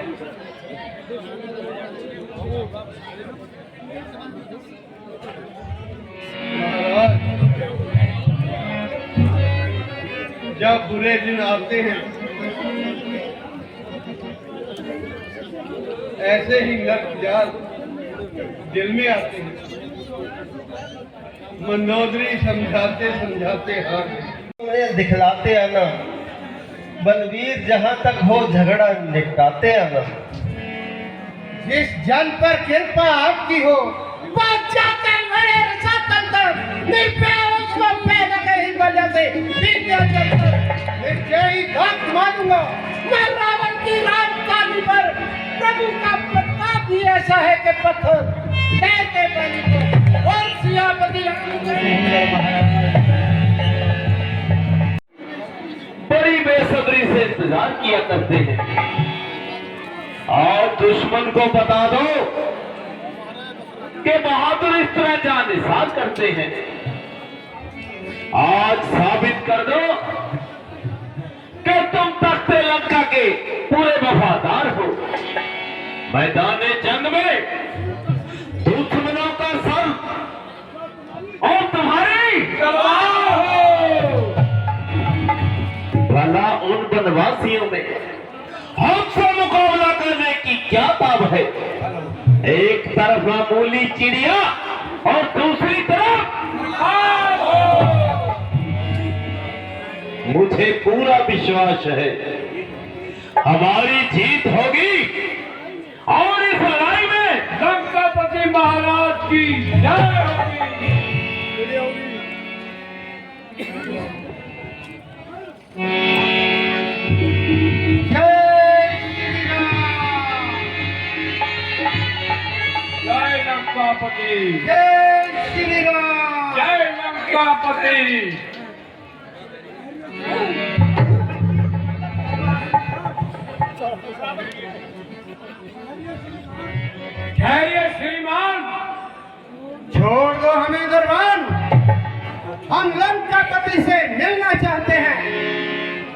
जब बुरे दिन आते हैं ऐसे ही लफ्ज़ दिल में आते हैं। मनोदरी समझाते समझाते हार दिखलाते आना। बलवीर जहां तक हो झगड़ा निपटाते आना। जिस जन पर कृपा आपकी हो बच्चा कर बड़े रसातंत्र निपे उसको पैदा कहीं वजह से विद्या चंद्र निर्जयी घात मारूंगा। मैं रावण की राज का पानी पर प्रभु का प्रताप ही ऐसा है कि पत्थर तैरते पानी पर और सियापति बड़ी बेसब्री से इंतजार किया करते हैं। और दुश्मन को बता दो कि बहादुर इस तरह जान निसार करते हैं। आज साबित कर दो कि तुम तख्ते लंका के पूरे वफादार हो। मैदान जंग में दुश्मनों का सर और तुम्हारी तलवार हो। भला उन वनवासियों में हमसे मुकाबला करने की क्या ताब है? एक तरफ मामूली चिड़िया और दूसरी तरफ मुझे पूरा विश्वास है हमारी जीत होगी और इस लड़ाई में लंकापति महाराज की जय होगी। जय लंकापति, जय श्री राम। जय लंकापति। ठहरिए श्रीमान, छोड़ दो हमें दरबान, हम लंकापति से मिलना चाहते हैं।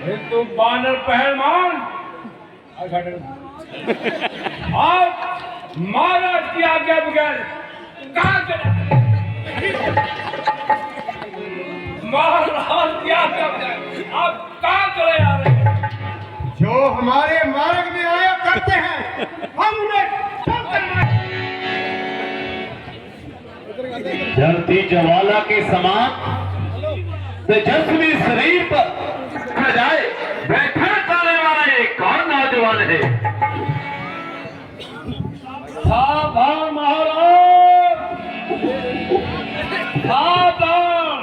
हिंदू बानर पहलवान आप महाराज की आज्ञा बगैर कहाँ चले? महाराज की आज्ञा बगैर आप कहाँ चले आ रहे हैं? जो हमारे मार्ग में आया करते हैं हम उन्हें ठोकर मारेंगे। जलती ज्वाला के समान तेजस्वी शरीर पर आ जाए बैठा करने वाला एक कौन नौजवान है? सावधान महाराज, सावधान।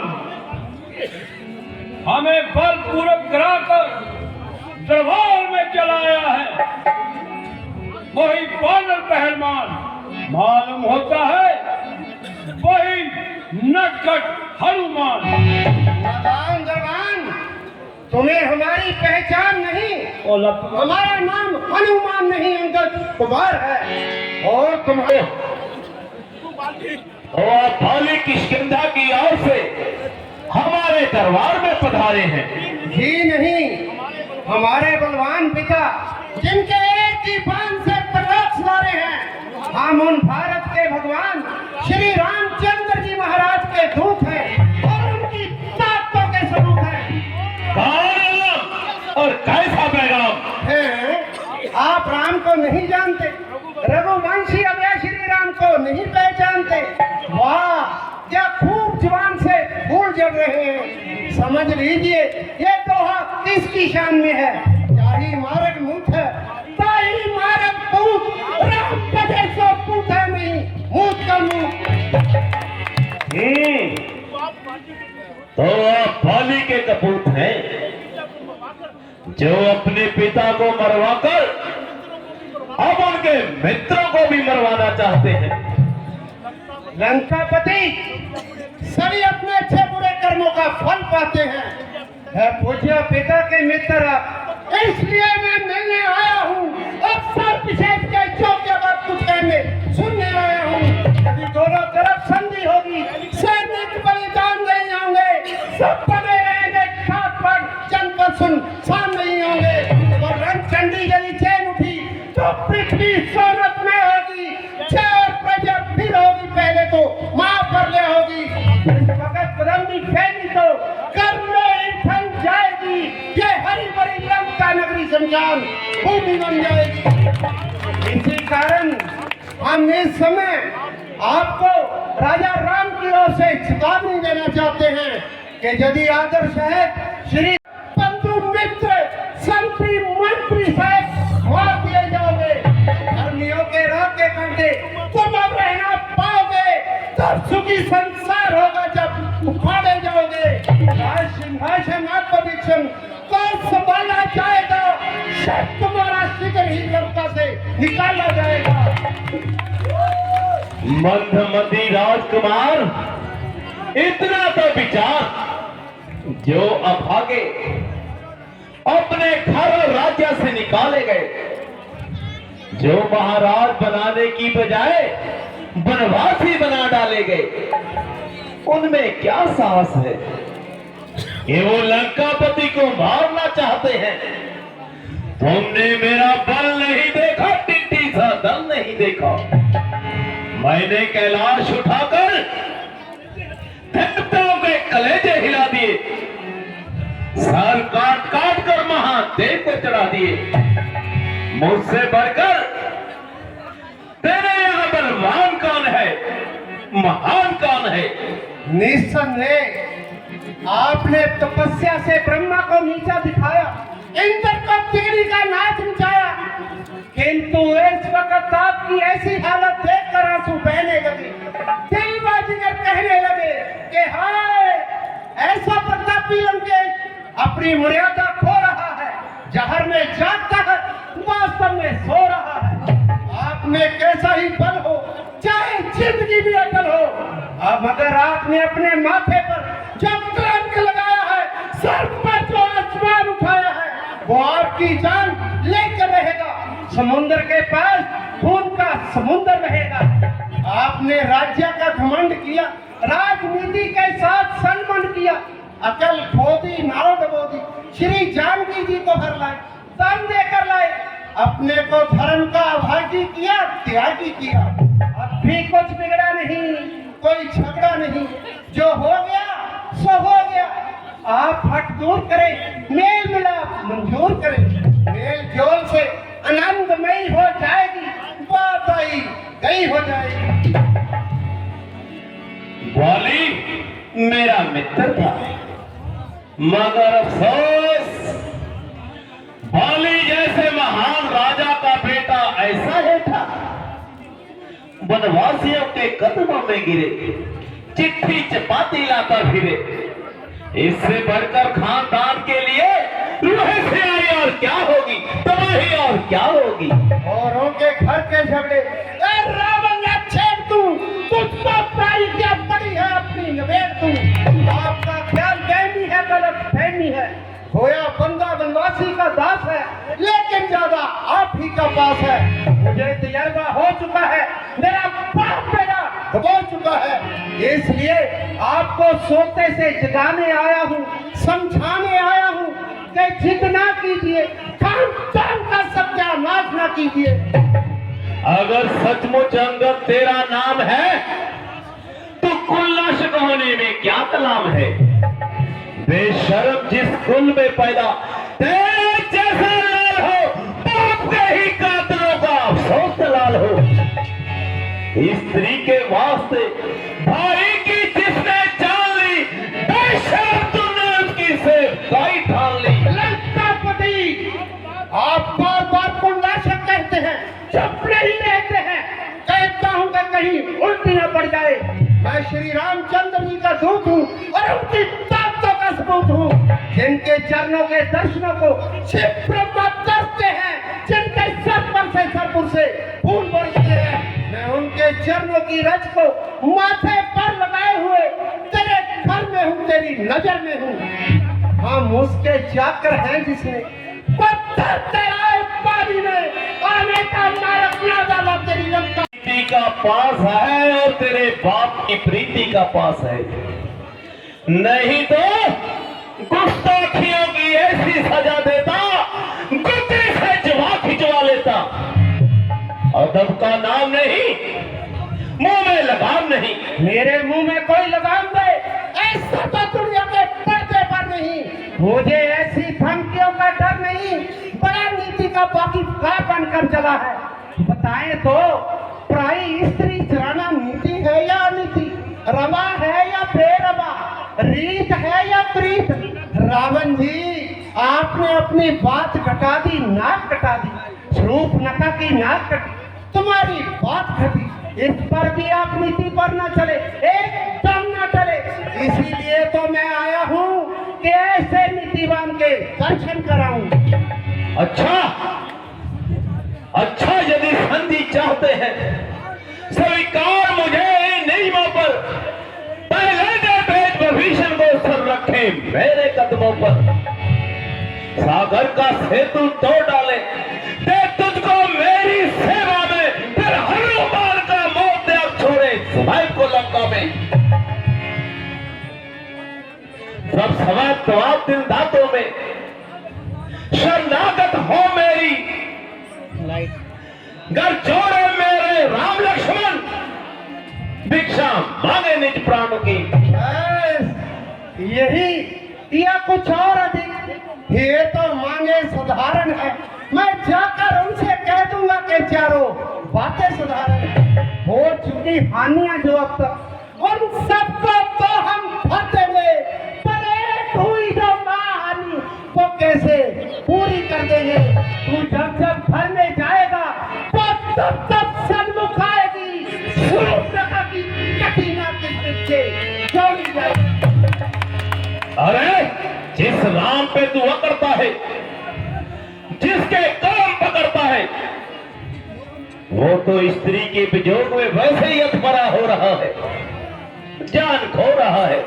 हमें बलपूर्वक गिराकर दरबार में चलाया है। वही बानर पहलवान मालूम होता है, वही नटखट हनुमान। दरबान दरबान, तुम्हें हमारी पहचान नहीं। हमारा नाम हनुमान नहीं अंगद कुमार है और तुम्हारे और भाली किष्किंधा की ओर से हमारे दरबार में पधारे हैं। जी नहीं, हमारे बलवान पिता जिनके एक ही बाण से पर्वत सवारे हैं, हम उन भारत के भगवान श्री रामचंद्र जी महाराज के दूत हैं और उनकी ताकतों के स्वरूप हैं। और कैसा पैगाम हैं? आप राम को नहीं जानते, रघुवंशी अवय श्री राम को नहीं पहचानते। वाह, क्या खूब जुबान से फूल जल रहे हैं। समझ लीजिए ये दोहा किसकी शान में है? चाही मारक मूठ है, ताही मारक पूत, राम पदे सो पूछा नहीं, मूठ का मुंह। तो आप भाली के कपूत हैं जो अपने पिता को मरवाकर अब उनके मित्रों को भी मरवाना चाहते हैं। लंकापति सभी अपने अच्छे बुरे कर्मों का फल पाते हैं। है पूज्य पिता के मित्र आप, इसलिए मैं मिलने आया हूँ। अफसर विशेष के जो क्या बात कुछ कहने सुनने आया हूँ। यदि दोनों तरफ संधि होगी, सैनिक बलिदान नहीं होंगे, सब बने रहेंगे ठाट बाट, चंद सुन शान नहीं होंगे। और रंग चंडी यदि चैन उठी तो पृथ्वी सोनत में होगी, चार प्रजा फिर होगी, पहले तो माफ कर ले होगी। भगत रंगी फैली तो कर में इंठन जाएगी, ये हरी भरी लंका नगरी शमशान भूमि बन जाएगी। इसी कारण हम इस समय आपको राजा राम की ओर से चेतावनी देना चाहते हैं कि यदि आदर्श है श्री बंधु मित्र संतरी मंत्री साहब मार दिए जाओगे, धर्मियों के राह के कांटे तुम अब रहना पाओगे, तब सुखी संसार होगा जब उखाड़े जाओगे। राज सिंहासन आपको कौन संभालना चाहेगा? शायद तुम्हारा शिखर ही लंका निकाला जाएगा। मंदमती राजकुमार, इतना तो विचार, जो अभागे अपने घर और राज्य से निकाले गए, जो महाराज बनाने की बजाय वनवासी बना डाले गए, उनमें क्या साहस है कि वो लंकापति को मारना चाहते हैं। तुमने मेरा बल नहीं देखा, टिड्डी सा दल नहीं देखा। मैंने कैलाश उठाकर देवताओं के कलेजे हिला दिए, सर काट काट कर महादेव को चढ़ा दिए। मुझसे बढ़कर तेरे यहाँ बलवान कौन है, महान कौन है? निस्संदेह आपने तपस्या से ब्रह्मा को नीचा दिखाया, इंद्र को तिगड़ी का नाच नचाया, किंतु इस वक्त आपकी ऐसी हालत देखकर आंसू बहने लगे, दिल बाजीगर कहने लगे कि हाय, ऐसा प्रतापी लंकेश अपनी मर्यादा खो रहा है, जहर में जागता है, वास्तव में सो रहा है। आप में कैसा ही बल हो, चाहे जिंदगी भी अटल हो, अब अगर आपने अपने माथे पर जो कलंक लगाया है, सर पर जो आसमान उठाया है, वो आपकी जान लेकर रहेगा। समुद्र के पास खून का समुद्र रहेगा। आपने राज्य का घमंड किया, राजनीति के साथ संबंध किया, अकल खो दी, नाव डबो दी, श्री जानकी जी को हर लाए, दम देकर लाए, अपने को धर्म का अभागी किया, त्यागी किया। अब भी कुछ बिगड़ा नहीं, कोई झगड़ा नहीं, जो हो गया सो हो गया। आप हट दूर करें, मेल मिलाप मंजूर करें, मेल जोल से आनंदमयी हो जाएगी, बात आई गई हो जाएगी। वाली मेरा मित्र था, मगर अफसोस वाली जैसे महान राजा का बेटा ऐसा ही था, वनवासियों के कदमों में गिरे, चिट्ठी चपाती लाता फिरे। इससे बढ़कर खानदान के लिए रूहे से आई और क्या होगी, तबाही और क्या होगी। औरों के घर के झगड़े, रावण छेड़ तू, तुझको प्राई क्या पड़ी है अपनी नवेड़ तू। आपका ख्याल गहमी है, गलत फहमी है, होया बंदा वनवासी का दास है, लेकिन ज्यादा आप ही का पास है। मुझे तजर्बा हो चुका है, मेरा बाप बेटा हो चुका है, इसलिए आपको सोते से जगाने आया हूँ, समझाने आया हूँ कि जिद ना कीजिए, खानदान का सत्यानाश ना कीजिए। अगर सचमुच अंगद तेरा नाम है तो कुल्लाश होने में क्या कलाम है। बेशर्म, जिस कुल में पैदा तेरे जैसा लाल हो, बाप के ही कातलों का अफसोस लाल हो। स्त्री के वास्ते भाई की जिसने जान ली, बेशर्म तुमने उसकी सेवकाई ठान ली। लंकापति, आप बार बार कुल्लाशक कहते हैं, चुप नहीं रहते हैं। कहता हूँ कि कहीं उल्टी न पड़ जाए। मैं श्री रामचंद्र जी का दूत हूँ और उनकी ताकतों का सबूत हूँ, जिनके चरणों के दर्शनों को शिव ब्रह्मा तरसते हैं, जिनके सर पर से सरपुर से फूल बरसते हैं। मैं उनके चरणों की रज को माथे पर लगाए हुए तेरे घर में हूँ, तेरी नजर में हूँ। हम उसके जाकर हैं जिसने पत्थर तेरा पानी में आने का मार्ग ना डाला तेरी लंका। प्रीति का पास है और तेरे बाप की प्रीति का पास है, नहीं तो गुस्ताखियों की ऐसी सजा देता, गुस्से से जवा खिंचवा लेता। अदब का नाम नहीं, मुंह में लगाम नहीं। मेरे मुंह में कोई लगाम दे, ऐसा तो दुनिया के पर्दे पर नहीं। मुझे ऐसी धमकियों का डर नहीं, बड़ा नीति का बाकी बनकर चला है। बताएं तो प्राई स्त्री चराना नीति है या अनीति, रवा है या बेरवा, रीत है या प्रीत। रावण जी, आपने अपनी बात घटा दी, नाक कटा दी, स्वरूप नका की नाक कटी, तुम्हारी बात घटी। इस पर भी आप नीति पर न चले, एकदम न चले। इसीलिए तो मैं आया हूँ कि ऐसे नीतिवान के दर्शन कराऊं। अच्छा, अच्छा यदि संधि चाहते हैं स्वीकार मुझे इन नियमों पर, पहले दे भेज विभीषण को सर रखे मेरे कदमों पर, सागर का सेतु तोड़ डाले, दे तुझको मेरी सेवा में, फिर हनुमान का मोह त्याग छोड़े सुभाई को लंका में। सब समय तो आप दिन दांतों में शरणागत हो मेरी, घर छोड़े मेरे राम लक्ष्मण, भिक्षा मांगे निज प्राणों की। यही या कुछ और अधिक? ये तो मांगे साधारण है, मैं जाकर उनसे कह दूंगा कि चारों बातें साधारण है। हो चुकी हानियां जो अब तक, उन सबको तो हम भर देंगे, पर एक हुई जो महाहानि वो कैसे पूरी कर देंगे। तू जब जब घर में जाएगा तो तब तब सन्मुख आएगी शूर्पणखा की कठिना के पीछे दौड़ी जाएगी। अरे जिस राम पे तू अकड़ता है, जिसके काम पकड़ता है, वो तो स्त्री के विजोग में वैसे ही अधमरा हो रहा है, जान खो रहा है।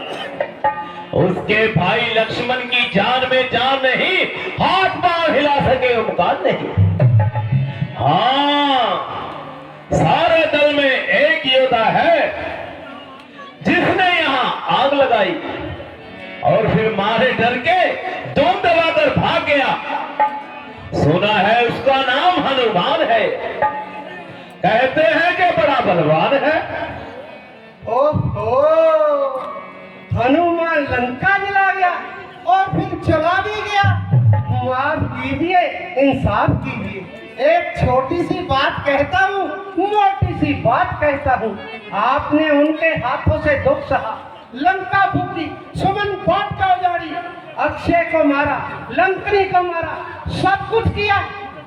उसके भाई लक्ष्मण की जान में जान नहीं, हाथ पांव हिला सके उमकान नहीं। हाँ, सारे दल में एक योद्धा है जिसने यहां आग लगाई और फिर मारे डर के दम दबाकर भाग गया। सुना है उसका नाम हनुमान है, कहते हैं कि बड़ा बलवान है। ओहो, हनुमान लंका जला गया और फिर चला भी गया। माफ कीजिए, इंसाफ कीजिए, एक छोटी सी बात कहता हूँ, मोटी सी बात कहता हूँ। आपने उनके हाथों से दुख सहा, लंका फूकी, सुमन बात का उजाड़ी, अक्षय को मारा, लंकनी को मारा, सब कुछ किया,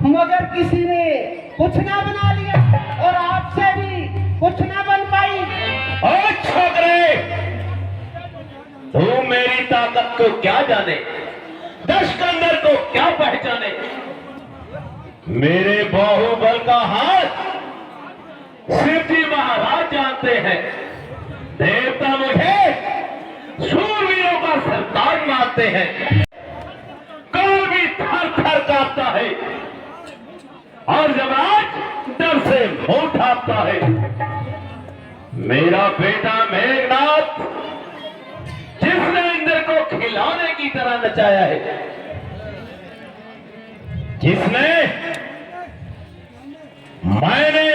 मगर किसी ने कुछ ना बना लिया और आपसे भी कुछ ना बन पाई। और छोकरे, तू मेरी ताकत को क्या जाने, दशकंदर को क्या पहचाने। मेरे बाहुबल का हाथ शिव जी महाराज जानते हैं, देवता मुझे शूरवीरों का सरदार मानते हैं। कल भी थर थर कांपता है और जमराज डर से मुंह ढांपता है। मेरा बेटा मेघनाथ, जिसने इंद्र को खिलौने की तरह नचाया है, जिसने मैंने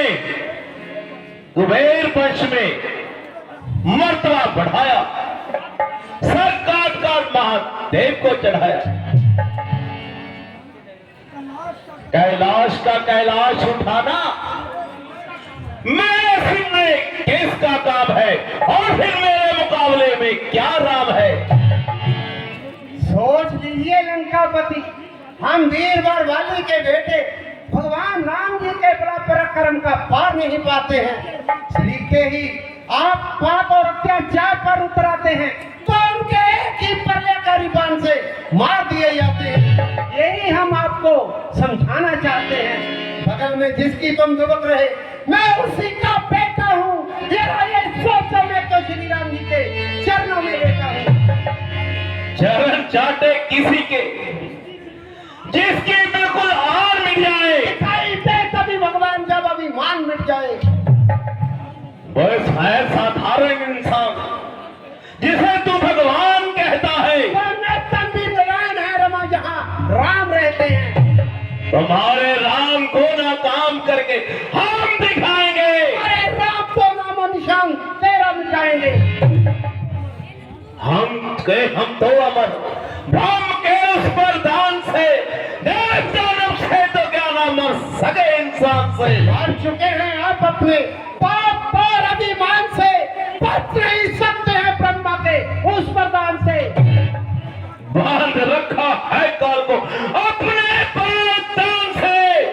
कुबेर वंश में मर्तबा बढ़ाया, सर काट काट महादेव को चढ़ाया, कैलाश का कैलाश उठाना मेरे सिर में किसका काम है और फिर मेरे मुकाबले में क्या राम है। सोच लीजिए लंकापति, हम वीरवर वाली के बेटे भगवान राम जी के बड़ा पराक्रम का पार नहीं पाते हैं। सीखते ही आप पाप और अत्याचार पर उतराते हैं तो उनके एक ही पल्ले का रिबान से मार दिए जाते हैं। यही हम आपको समझाना चाहते हैं। बगल में जिसकी तुम दुबक रहे, मैं उसी का बेटा हूँ। ये सोचो, मैं तो श्री राम जी के चरणों में बैठा हूँ। चरण चाटे किसी के जिसकी बिल्कुल आर मिट जाए, तभी भगवान जब अभिमान मिट जाए। बस है साधारण इंसान जिसे तू भगवान कहता है, नारायण है रमा जहाँ राम रहते हैं। तुम्हारे राम को ना काम करके हम दिखाएंगे। अरे राम को नामो निशान तेरा मिटाएंगे। हम तो अमर ब्रह्म के उस वरदान से, देव दानव से तो क्या ना मर सके इंसान से। हार चुके हैं आप अपने पाप और अभिमान से, बच नहीं सकते हैं ब्रह्मा के उस वरदान से। बांध रखा है काल को अपने वरदान से,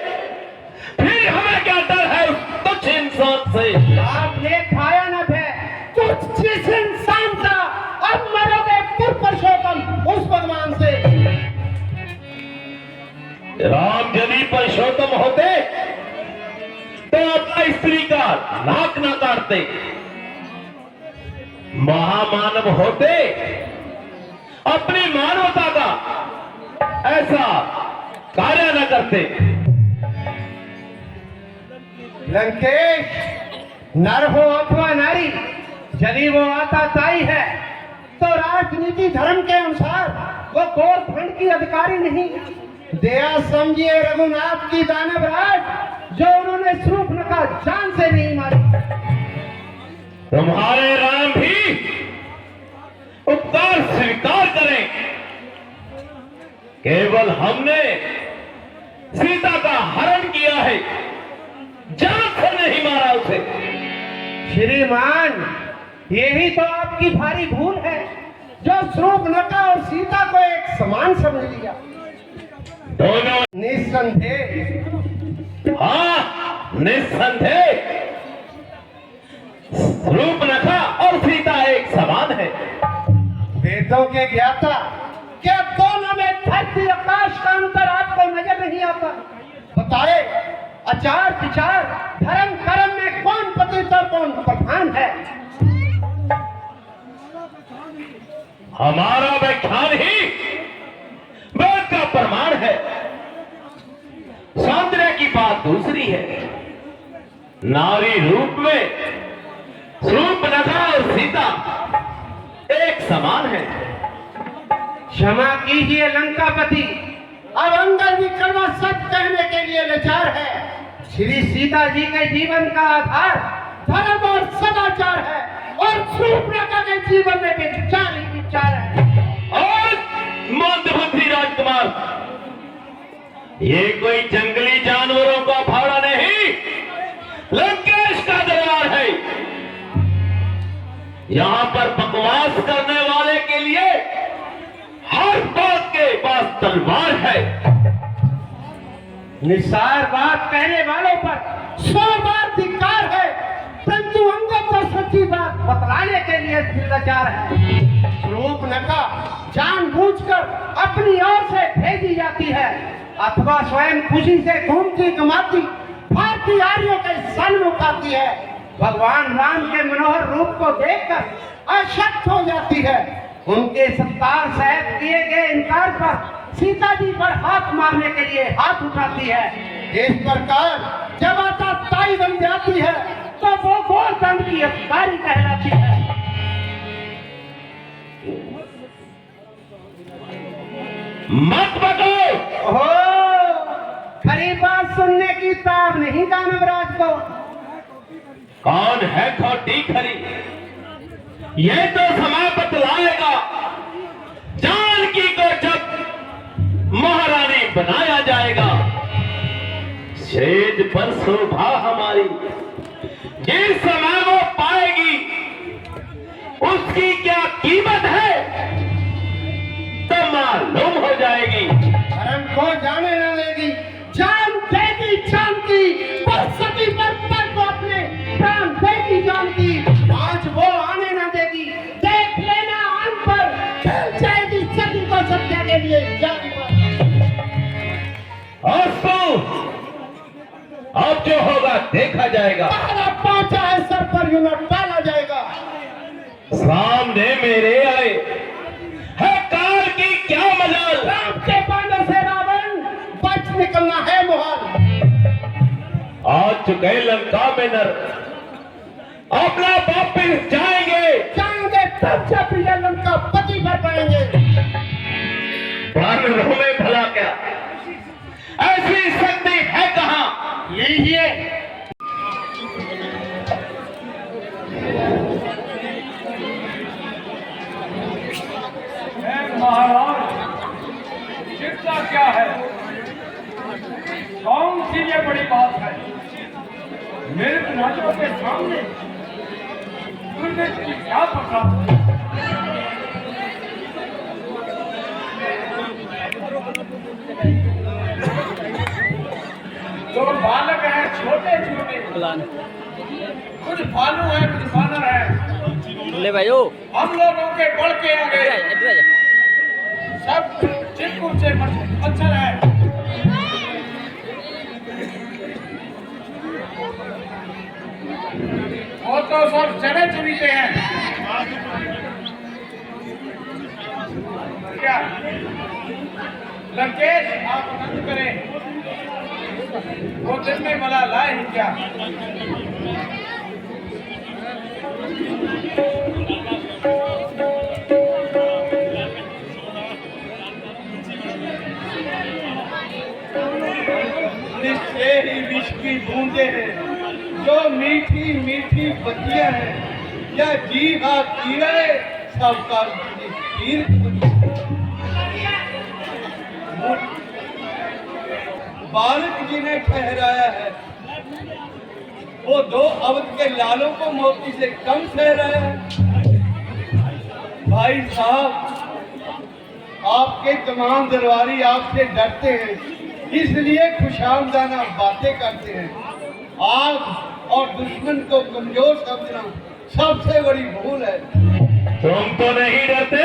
फिर हमें क्या डर है उस तुच्छ इंसान से। आपने खाया न है तुच्छ जिस इंसान का, अब मरोगे पुरुषोत्तम उस भगवान से। राम यदि पुरुषोत्तम होते स्त्री का नाक न काटते, महामानव होते, अपनी मानवता का ऐसा कार्य न करते। लंकेश, नर हो अथवा नारी, यदि वो आताताई है तो राजनीति धर्म के अनुसार वो गोरखंड की अधिकारी नहीं। दया समझिए रघुनाथ की दानवराज, जो उन्होंने शूर्पणखा जान से नहीं मारी। तुम्हारे राम भी उपकार स्वीकार करें, केवल हमने सीता का हरण किया है, जान से नहीं मारा उसे। श्रीमान, यही तो आपकी भारी भूल है, जो शूर्पणखा और सीता को एक समान समझ लिया। दोनों निस्संदेह, हाँ निस्संदेह, शूर्पणखा और सीता एक समान है। वेदों के ज्ञाता, क्या दोनों में धरती आकाश का अंतर आपको नजर नहीं आता? बताए, आचार विचार धर्म कर्म में कौन पतित और कौन प्रधान है? हमारा व्याख्यान ही वेद का प्रमाण है। सौंदर्य की बात दूसरी है। नारी रूप में शूर्पणखा और सीता एक समान है। क्षमा कीजिए लंकापति, अब अंगद विक्रमा सच कहने के लिए लाचार है। श्री सीता जी के जीवन का आधार धर्म और सदाचार है, और शूर्पणखा के जीवन में विचार ही विचार है। और मंदबुद्धि राजकुमार, ये कोई जंगली जानवरों का भाड़ा नहीं, लंकेश का दरबार है। यहां पर बकवास करने वाले के लिए हर बात के पास तलवार है। निसार बात कहने वालों पर 100 बार धिक्कार है, परंतु अंगद तो सच्ची बात बतलाने के लिए लाचार है। शूर्पणखा जानबूझकर अपनी ओर से भेजी जाती है, अथवा स्वयं खुशी से घूमती कमाती भारतीय आर्यों के सन्मुख आती है। भगवान राम के मनोहर रूप को देखकर अशक्त हो जाती है। उनके सत्तार सहित किए गए इनकार पर सीता जी पर हाथ मारने के लिए हाथ उठाती है। इस प्रकार जब आताताई बन जाती है तो वो गोरखंड की अधिकारी कहलाती है। मत बको। ओहो, खरी बात सुनने की ताब नहीं दानवराज को। कौन है खोटी खरी, ये तो समय बतलाएगा। जानकी को जब महारानी बनाया जाएगा, सेज पर शोभा हमारी जिस समय वो पाएगी, उसकी क्या कीमत है तो मालूम हो जाएगी। धर्म को जाने न देगी, जान देगी जान की, बस सती पर को अपने प्राण देगी जान की। आज वो आने न देगी, देख लेना आन पर खेल जाएगी सती को सत्या के लिए जान पर। अब जो होगा देखा जाएगा। पहला पहुंचा है सर पर यूनिट डाला जाएगा। सामने मेरे आए है काल की क्या मजाल, राम के बाणों से रावण बच निकलना है मुहाल। आ चुके लंका में नर, अपना वापिस जाएंगे तब जब प्रिय लंका पति भर पाएंगे। बानरों में भला क्या ऐसी शक्ति है कहां? लीजिए महाराज, चिंता क्या है? कौन सी ये बड़ी बात है? मेरे राजों के सामने दुर्गे की क्या पकड़ा? जो बालक हैं छोटे छोटे, कुछ भालू है कुछ बानर है, ले भाई ओ हम लोगों के बढ़ के आ गए। इधर आ जा। सब चिरकुट से मच्छर है। वो तो सब चने चुनीते हैं। क्या लंकेश आप आनंद करें, वो दिन में मला लाए ही क्या। निश्चय ही विष की बूंदे हैं, जो मीठी मीठी बत्तियां हैं, या जी हाँ कीड़े सबका तीर। बालक जी ने ठहराया है, वो दो अवध के लालों को मोती से कम ठहराया है। भाई साहब, आपके तमाम दरबारी आपसे डरते हैं, इसलिए खुशामदाना बातें करते हैं। आप और दुश्मन को कमजोर समझना सबसे बड़ी भूल है। तुम तो नहीं डरते,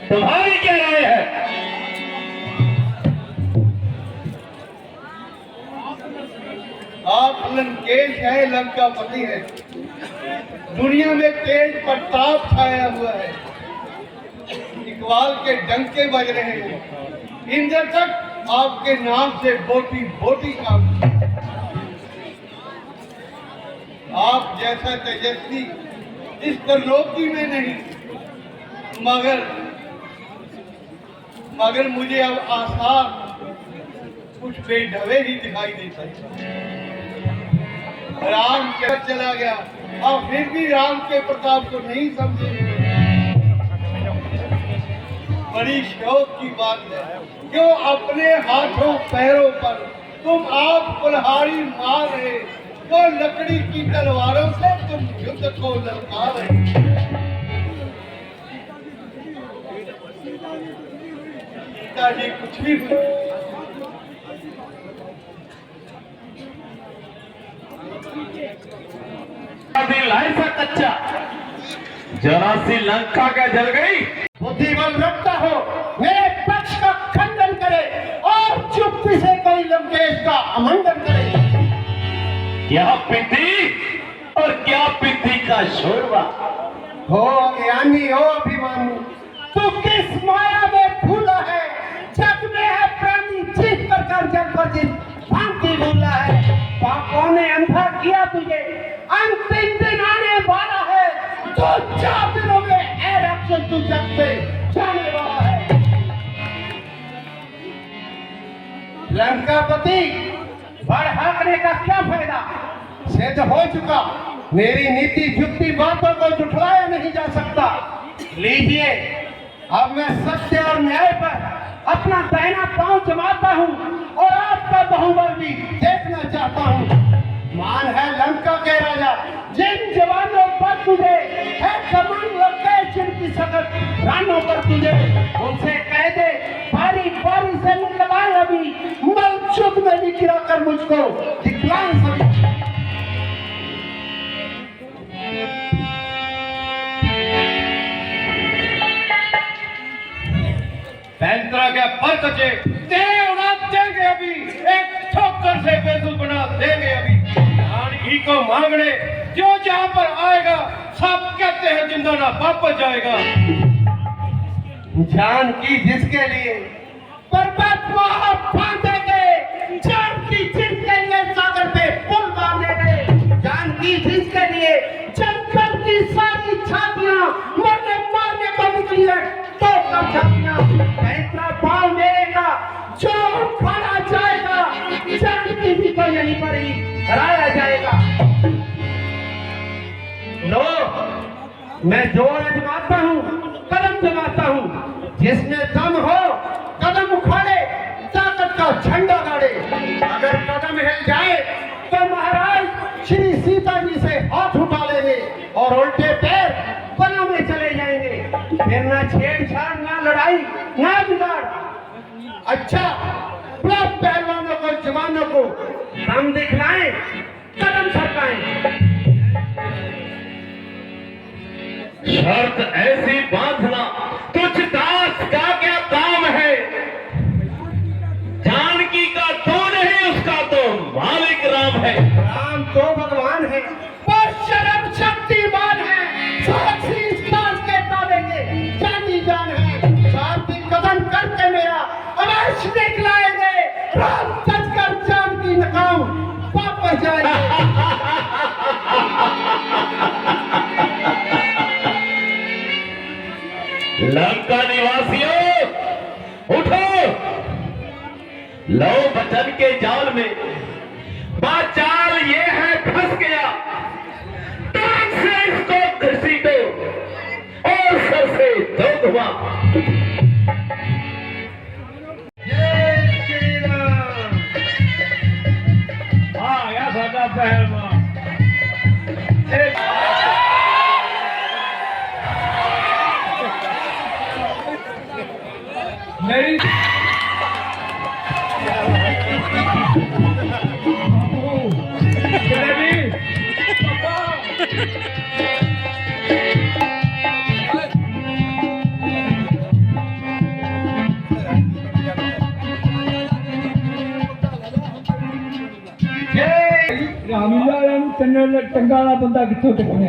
तुम्हारी क्या राय है? आप लंकेश है, लंकापति है, दुनिया में तेज प्रताप छाया हुआ है, इकबाल के डंके बज रहे हैं, इंद्र तक आपके नाम से बोटी बोटी काम। आप जैसा तेजस्वी इस त्रिलोकी में नहीं, मगर मुझे अब आसार कुछ बेढवे ही दिखाई देता है। राम चला गया और फिर भी राम के प्रताप को नहीं समझे। बड़ी शौक की बात है, क्यों अपने हाथों पैरों पर तुम आप कुल्हाड़ी मार रहे, तो लकड़ी की तलवारों से तुम युद्ध को ललका रहे। पिताजी कुछ भी दिल ऐसा कच्चा, जरा सी लंका क्या जल गई। बुद्धिमान रखता हो, मेरे पक्ष का खंडन करे और चुप्पी से कोई लंकेश का अमंगल करे। क्या पिति और क्या पिति का शोरबा। हो ज्ञानी हो अभिमानी, तू किस माया में फूला है, जग में है प्राणी जीत कर जग पर जीत भांति भूला है। पापों ने अंधा किया तुझे, अंतिम दिन आने वाला है, तो 4 दिनों में ऐ राक्षस तू जग से जाने वाला है। लंकापति, बढ़ाने का क्या फायदा, सिद्ध हो चुका। मेरी नीति युक्ति बातों को जुठलाया नहीं जा सकता। लीजिए, अब मैं सत्य और न्याय पर अपना दाहिना पांव जमाता हूँ और आपका बाहुबल भी देखना चाहता हूँ। मान है लंका के राजा, जिन जवानों पर तुझे है कमान लग गए, जिनकी सकत रानों पर तुझे, उनसे कह दे बारी बारी से निकलवाए अभी, मल चुप में गिरा कर मुझको दिखलाए सभी। पैंतरा के पर कचे उड़ा देंगे अभी, एक ठोकर से बेसुध बना देंगे अभी। जानकी को मांगने जो जहाँ पर आएगा, सब कहते हैं जिंदा ना वापस जाएगा। जानकी जिसके लिए परमात्मा बांधेंगे, जानकी जिसके लिए सागर पे पुल बांधेंगे, जानकी जिसके लिए जंगल की सारी छातियां मरने मारने को निकली है, तो कब छातियां पैतरा पाल देगा, जो खड़ा जाएगा, जानकी भी को यहीं पर ही हराया जाएगा। लो, मैं जोर जमाता हूँ, कदम जमाता हूँ, जिसमें दम हो कदम उखाड़े, ताकत का झंडा गाड़े। अगर कदम हिल जाए तो महाराज श्री सीता जी से हाथ उठा लेंगे और उल्टे पैर वनों में चले जाएंगे। फिर ना छेड़छाड़, ना लड़ाई, ना बिगाड़। अच्छा, सब पहलवानों को, जवानों को दम दिखलाएं, कदम सरकाएं। शर्त ऐसी बांधना, तुझ दास का क्या काम है। जानकी का तो नहीं, उसका तो मालिक राम है। राम तो भगवान जवान है, बहुत शर्म शक्तिमान है, साक्षी सास के ताबे के जानी जान है। साथ ही कदम करके मेरा अवश्य दिखलाएंगे, रात तक कर जान की नकाम वापस जाएंगे। लंका निवासियों उठो, लो बचन के जाल में, बाचाल ये है फंस गया, टांग से इसको घसीटो और सर से दो धुआ। हाँ या सादा पहलवान मेरी रामीला टंगाला बंदा कितों टकने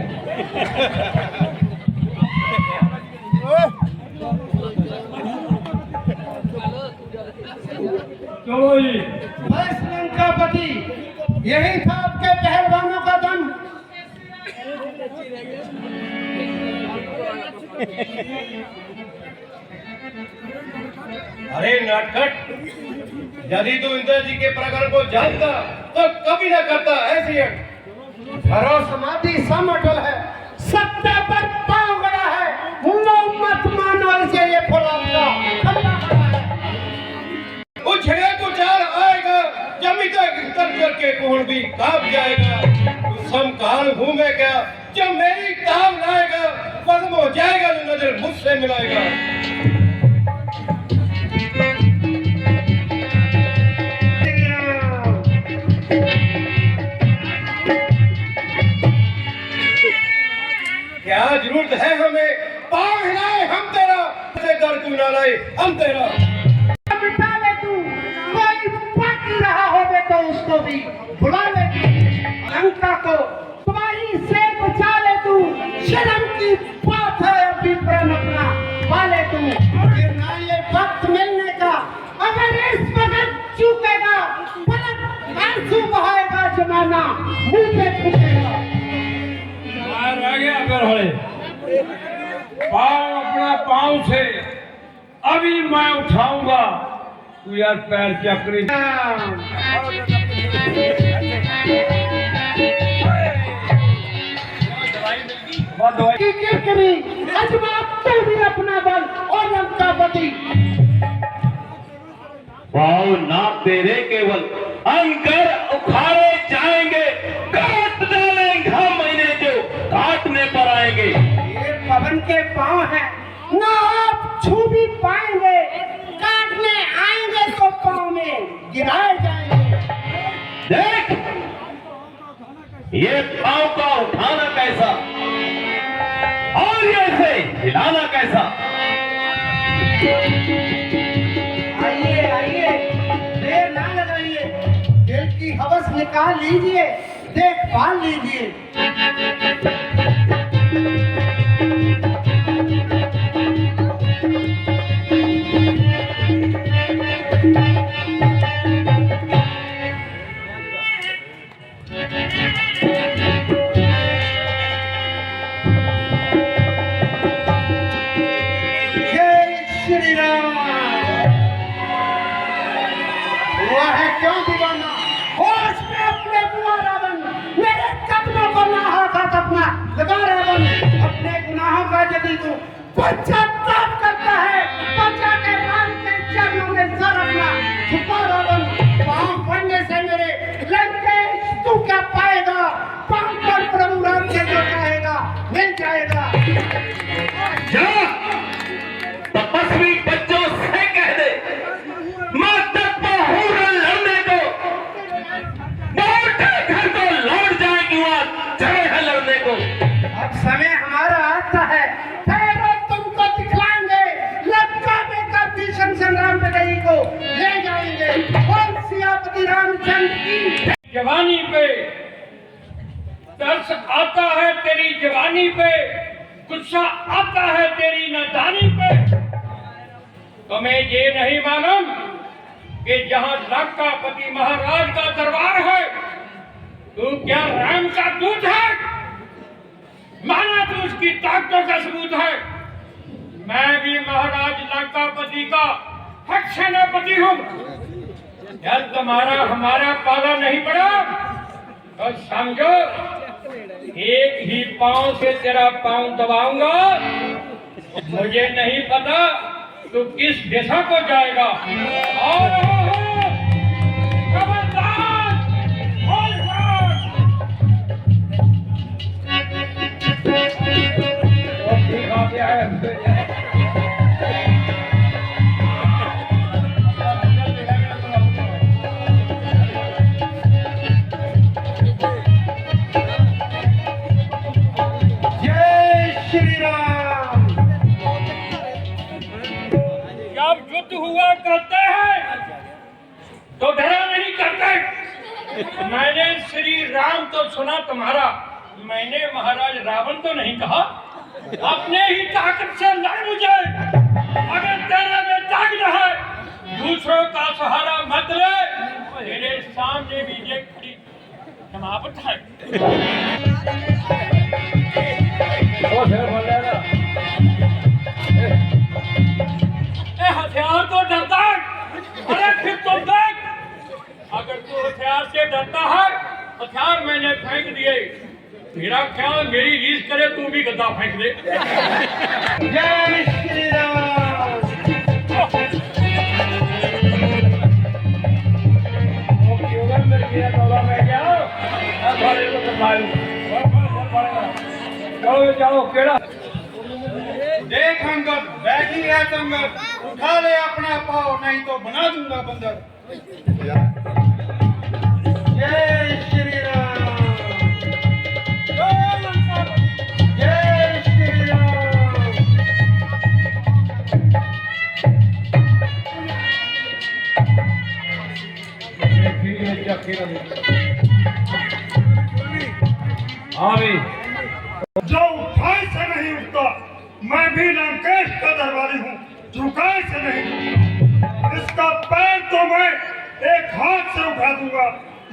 चलो जी, बस लंकापति, यही था आपके पहलवानों का दम। अरे नटखट, यदि तू इंद्र जी के प्रकरण को जानता तो कभी न करता ऐसी हट। धरो समाधि सम अटल है, सत्ता पर पांव गड़ा है, मत मानो इसे, ये फौलाद का खंडा खड़ा है। उछले तो चार आएगा, जमी तक तर के कोहण भी कांप जाएगा। तू समकाल घूमेगा, जब मेरी ताब लाएगा, पद्म हो जाएगा जो नजर मुझसे मिलाएगा। क्या जरूरत है हमें, पाँव हिलाए हम तेरा, से डर क्यों ना लाए हम तेरा। बिठा ले तू, कोई बाकी रहा होवे तो उसको भी बुला ले तू, लंका को तुम्हारी से बचा ले तू, शर्म की बात है अभी प्राण अपना पाले तू। फिर ना ये वक्त मिलने का, अगर इस वक्त चूकेगा, पलक आंसू बहाएगा जमाना, मुंह पे फूकेगा। रह गया कर होले पाँव अपना पाँव से अभी मैं उठाऊंगा, तू यार पैर चक्री किरकिरी अजमा तू भी अपना बल और लंकापति। पाँव ना तेरे केवल अंकर उखाड़े जाएंगे, काट डालेंगे महीने जो काटने पर आएंगे। ये पवन के पांव है, ना आप छू भी पाएंगे, काटने आएंगे तो पांव में गिराए जाएंगे। देख ये पाँव का उठाना कैसा और ये से हिलाना कैसा। आइए आइए, देर ना लगाइए, दिल की हवस निकाल लीजिए, देखभाल लीजिए। जय श्री राम। हुआ है क्यों दीवाना, होश में अपने बुआ रावण, मेरे कदमों को नाहक अपना लगा रावण। अपने गुनाहों का यदि तू पश्चाताप करता है, बचा के राम के चरणों में सर अपना झुका रावण। पांव पड़ने से मेरे लंकेश तू क्या पाएगा, पांव पर प्रभु राम से जो चाहेगा मिल जाएगा। तपस्वी बच्चों से कह दे, मैं तत्पर हूँ लड़ने को, बहुत घर को लौट जाएगी, वहां चले हैं लड़ने को। अब समय हमारा आता है, फिर तुमको दिखलाएंगे, लंका में का भीषण संग्राम विजयी को ले जाएंगे। और सियापति रामचंद्र की जवानी पे तरस आता है तेरी जवानी पे, गुस्सा आता है तेरी नादानी पे। तुम्हें ये नहीं मालूम कि जहां लंकापति महाराज का दरबार है, तू क्या राम का दूत है? माना तो उसकी ताकतों का सबूत है। मैं भी महाराज लंकापति का हक सेनापति हूं। जब तुम्हारा हमारा पाला नहीं पड़ा तो समझो एक ही पांव से तेरा पांव दबाऊंगा। मुझे नहीं पता तू किस दिशा को जाएगा। और खबरदार, होशियार। ठीक आ गया है। जब युद्ध हुआ करते हैं तो डरा नहीं करते। मैंने श्री राम तो सुना तुम्हारा, मैंने महाराज रावण तो नहीं कहा। अपने ही ताकत से लड़ मुझे। अगर तेरे में ताकत है, दूसरों का सहारा मत ले। तेरे सामने भी ये खड़ी जमावट है। हथियार तो डरता है। अरे फिर तुम देख, अगर तू हथियार से डरता है, हथियार मैंने फेंक दिए। मेरा ख्याल मेरी रीस करे तू भी गद्दा फेंक दे। जय श्री राम। चलो चलो केड़ा देख अंगद, बैठी है संगत, उठा ले अपना पाँव, नहीं तो बना दूंगा बंदर। जय श्री राम। जय श्री राम। जो उठाई से नहीं उठता, मैं भी लंकेश का दरबारी हूँ, झुकाए से नहीं उठता। इसका पैर तो मैं एक हाथ से उठा दूंगा।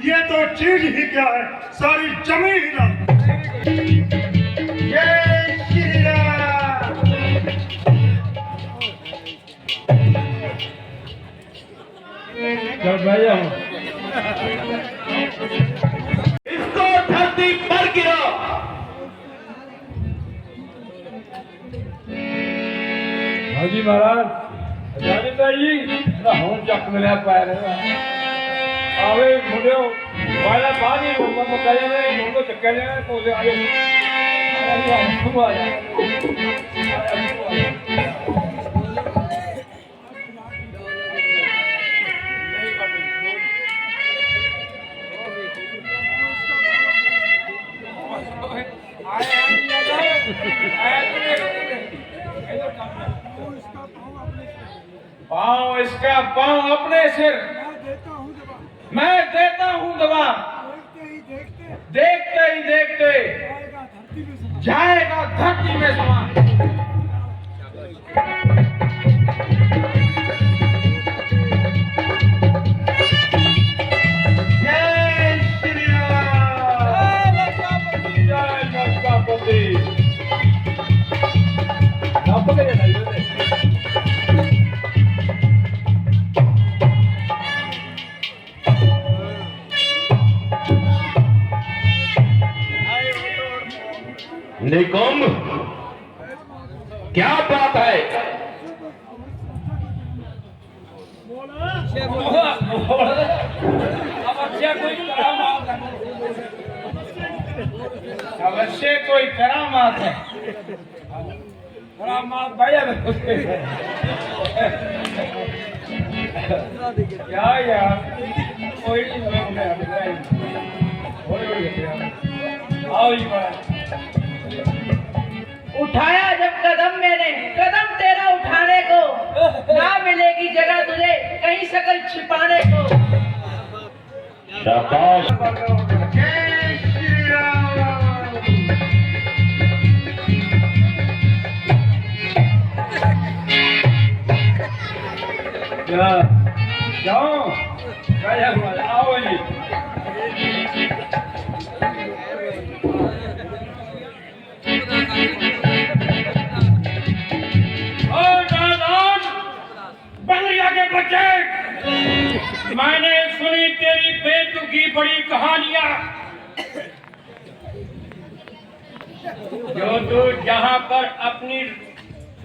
ये तो चीज ही क्या है, सारी जमीन हिला दूंगा। जय श्री राम। चल भाई जाओ। इसको धरती पर गिरा। हाँ जी महाराज, जानिता जी हूँ चक मिले पैर आवे मुझे वाला पानी मकाया में उनको चक्कर लेना तो उसे आगे पाँव इसका, पाँव अपने सिर, मैं देता हूँ दबा। देखते ही देखते जाएगा धरती में समा। जय श्री राम। जय लंकापति। निकुंभ, क्या बात है? अवश्य कोई करामात है। करामात भैया क्या यार, कोई आओ उठाया जब कदम मैंने, कदम तेरा उठाने को, ना मिलेगी जगह तुझे कहीं शकल छिपाने को। शाबाश। जय श्री राम। अच्छा जाओ आओ जी। बंगरिया के बच्चे, मैंने सुनी तेरी बेतुकी बड़ी कहानियां, जो तू जहां पर अपनी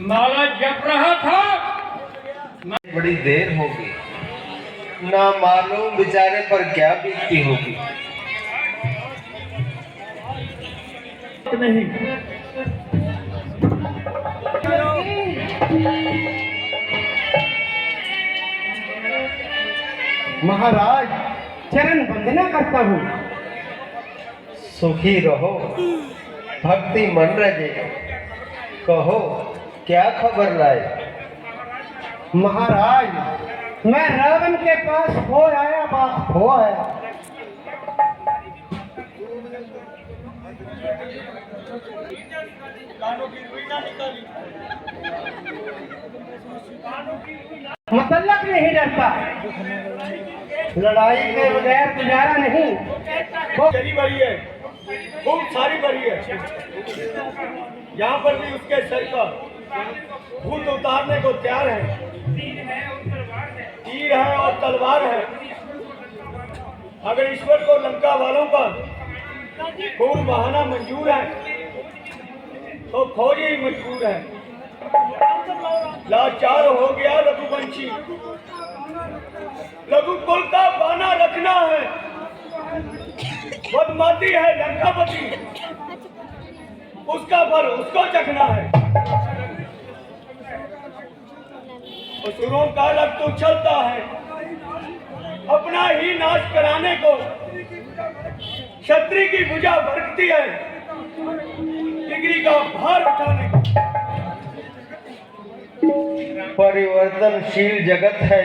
माला जप रहा था। बड़ी देर होगी, ना मालूम बेचारे पर क्या बीतती होगी। नहीं महाराज चरण वंदना करता हूँ। सुखी रहो, भक्ति मन रहे। कहो क्या खबर लाए। महाराज मैं रावण के पास हो आया, बात हो आया। मतलब नहीं डरता, लड़ाई के बगैर गुजारा नहीं। चली बड़ी है, खूब सारी बड़ी है। यहाँ पर भी उसके सर का भूत उतारने को तैयार है। तीर है और तलवार है। अगर ईश्वर को लंका वालों पर खून बहाना मंजूर है तो फौज ही मजबूर है। लाचार हो गया रघुवंशी, रघुकुल का बाना रखना है। बदमाती है लंकापति, उसका फल उसको चखना है। असुरों का रक्त उछलता है, अपना ही नाश कराने को क्षत्रिय की भुजा भड़कती है, डिग्री का भार उठाने को। परिवर्तनशील जगत है,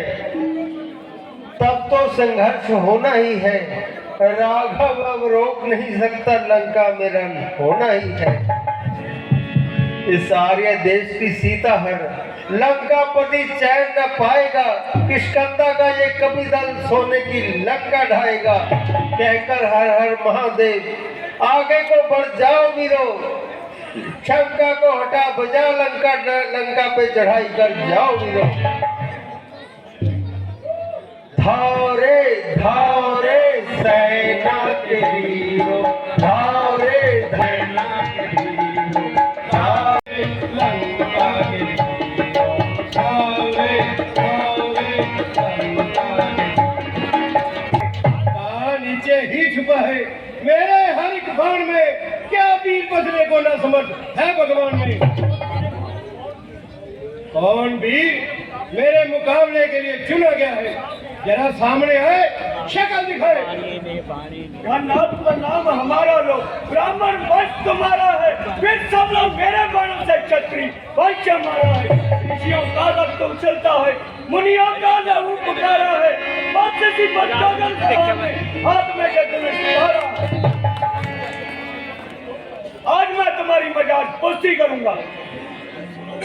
तब तो संघर्ष होना ही है। राघव अब रोक नहीं सकता, लंका में रण होना ही है। इस आर्य देश की सीता हर लंकापति चैन न पाएगा। किष्किंधा का ये कपिदल सोने की लंका ढाएगा। कहकर हर हर महादेव आगे को बढ़ जाओ वीरो, शंका को हटा बजा लंका पे चढ़ाई कर जाओ वीरो। धारे धारे सेना के वीरो, धारे सेना के वीरो, धारे लंका के वीरो, धारे धारे लंका के। नीचे ही छुपा है मेरे हर एक बाण में, क्या वीर बचने को न समर्थ है भगवान में। कौन वीर मेरे मुकाबले के लिए चुना गया है, जरा सामने आए, शक्ल दिखाए। नाथ का नाम हमारा लो, ब्राह्मण वंश तुम्हारा है, फिर सब लोग मेरे बाणों से क्षत्रिय वंश हमारा है। ऋषियों का रक्त उछलता है, मुनियों का लहू पुकारा है, बादशाही बच्चों हाथ में धनुष। आज मैं तुम्हारी मजाज पुष्टि करूंगा।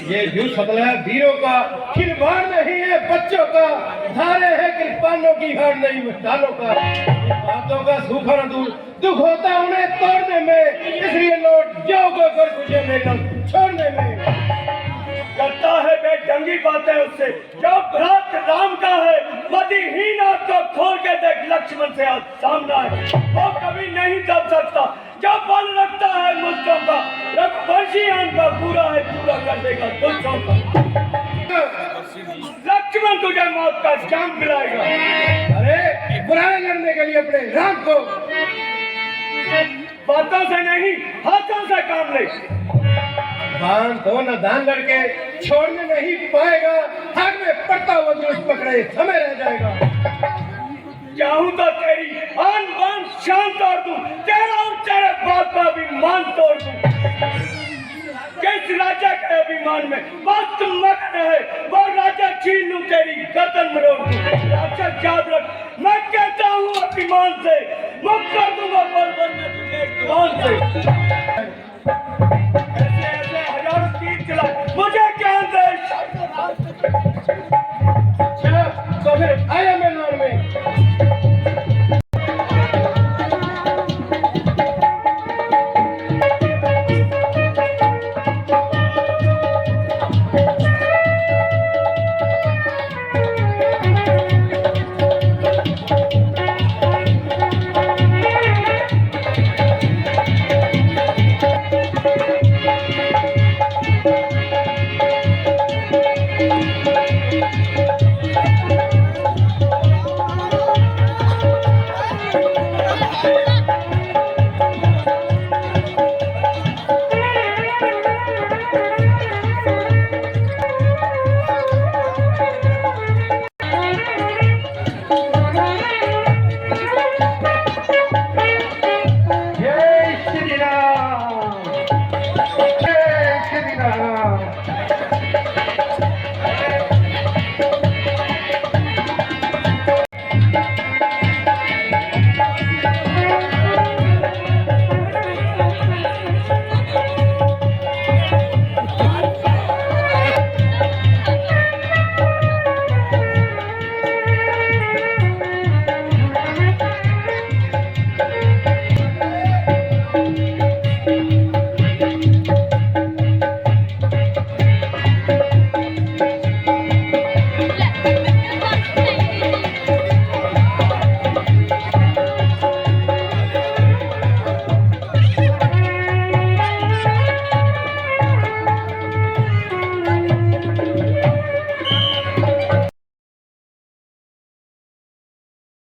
ये युद्ध सकला वीरों का, खिलवाड़ नहीं है बच्चों का। धारे है कृपानों की हार नहीं मिष्ठानों का। बातों का सूखा न दूर, दुख होता उन्हें तोड़ने में, इसलिए लौट जाओगे कर मुझे लेकर छोड़ने में। करता है बेढंगी बातें उससे, जो भ्रात राम का है। मतिहीन आपको खोल के देख, लक्ष्मण से आज सामना है। वो कभी नहीं दब सकता जो बल रखता है मुझको का। रघुवंशी का पूरा है, पूरा कर देगा तुझको का। लक्ष्मण तुझे मौत का जाम पिलाएगा। अरे बुराई लड़ने के लिए अपने राम को बातों से नहीं हाथों से काम ले। बाण तो न दान लड़के छोड़ने नहीं पाएगा। हाथ में पड़ता हुआ धनुष पकड़े समय रह जाएगा। चाहूं तो तेरी आन बान शान तोड़ दूं, तेरा और तेरे बाप का अभिमान तोड़ दूं। किस राजा के अभिमान में वक्त मगन है, वो राजा छीन लूं, तेरी गर्दन मरोड़ दूं। राजा याद रख, मैं कहता हूँ अभिमान से मुक्त कर दूंगा, पर मैं तुझे ज्ञान से।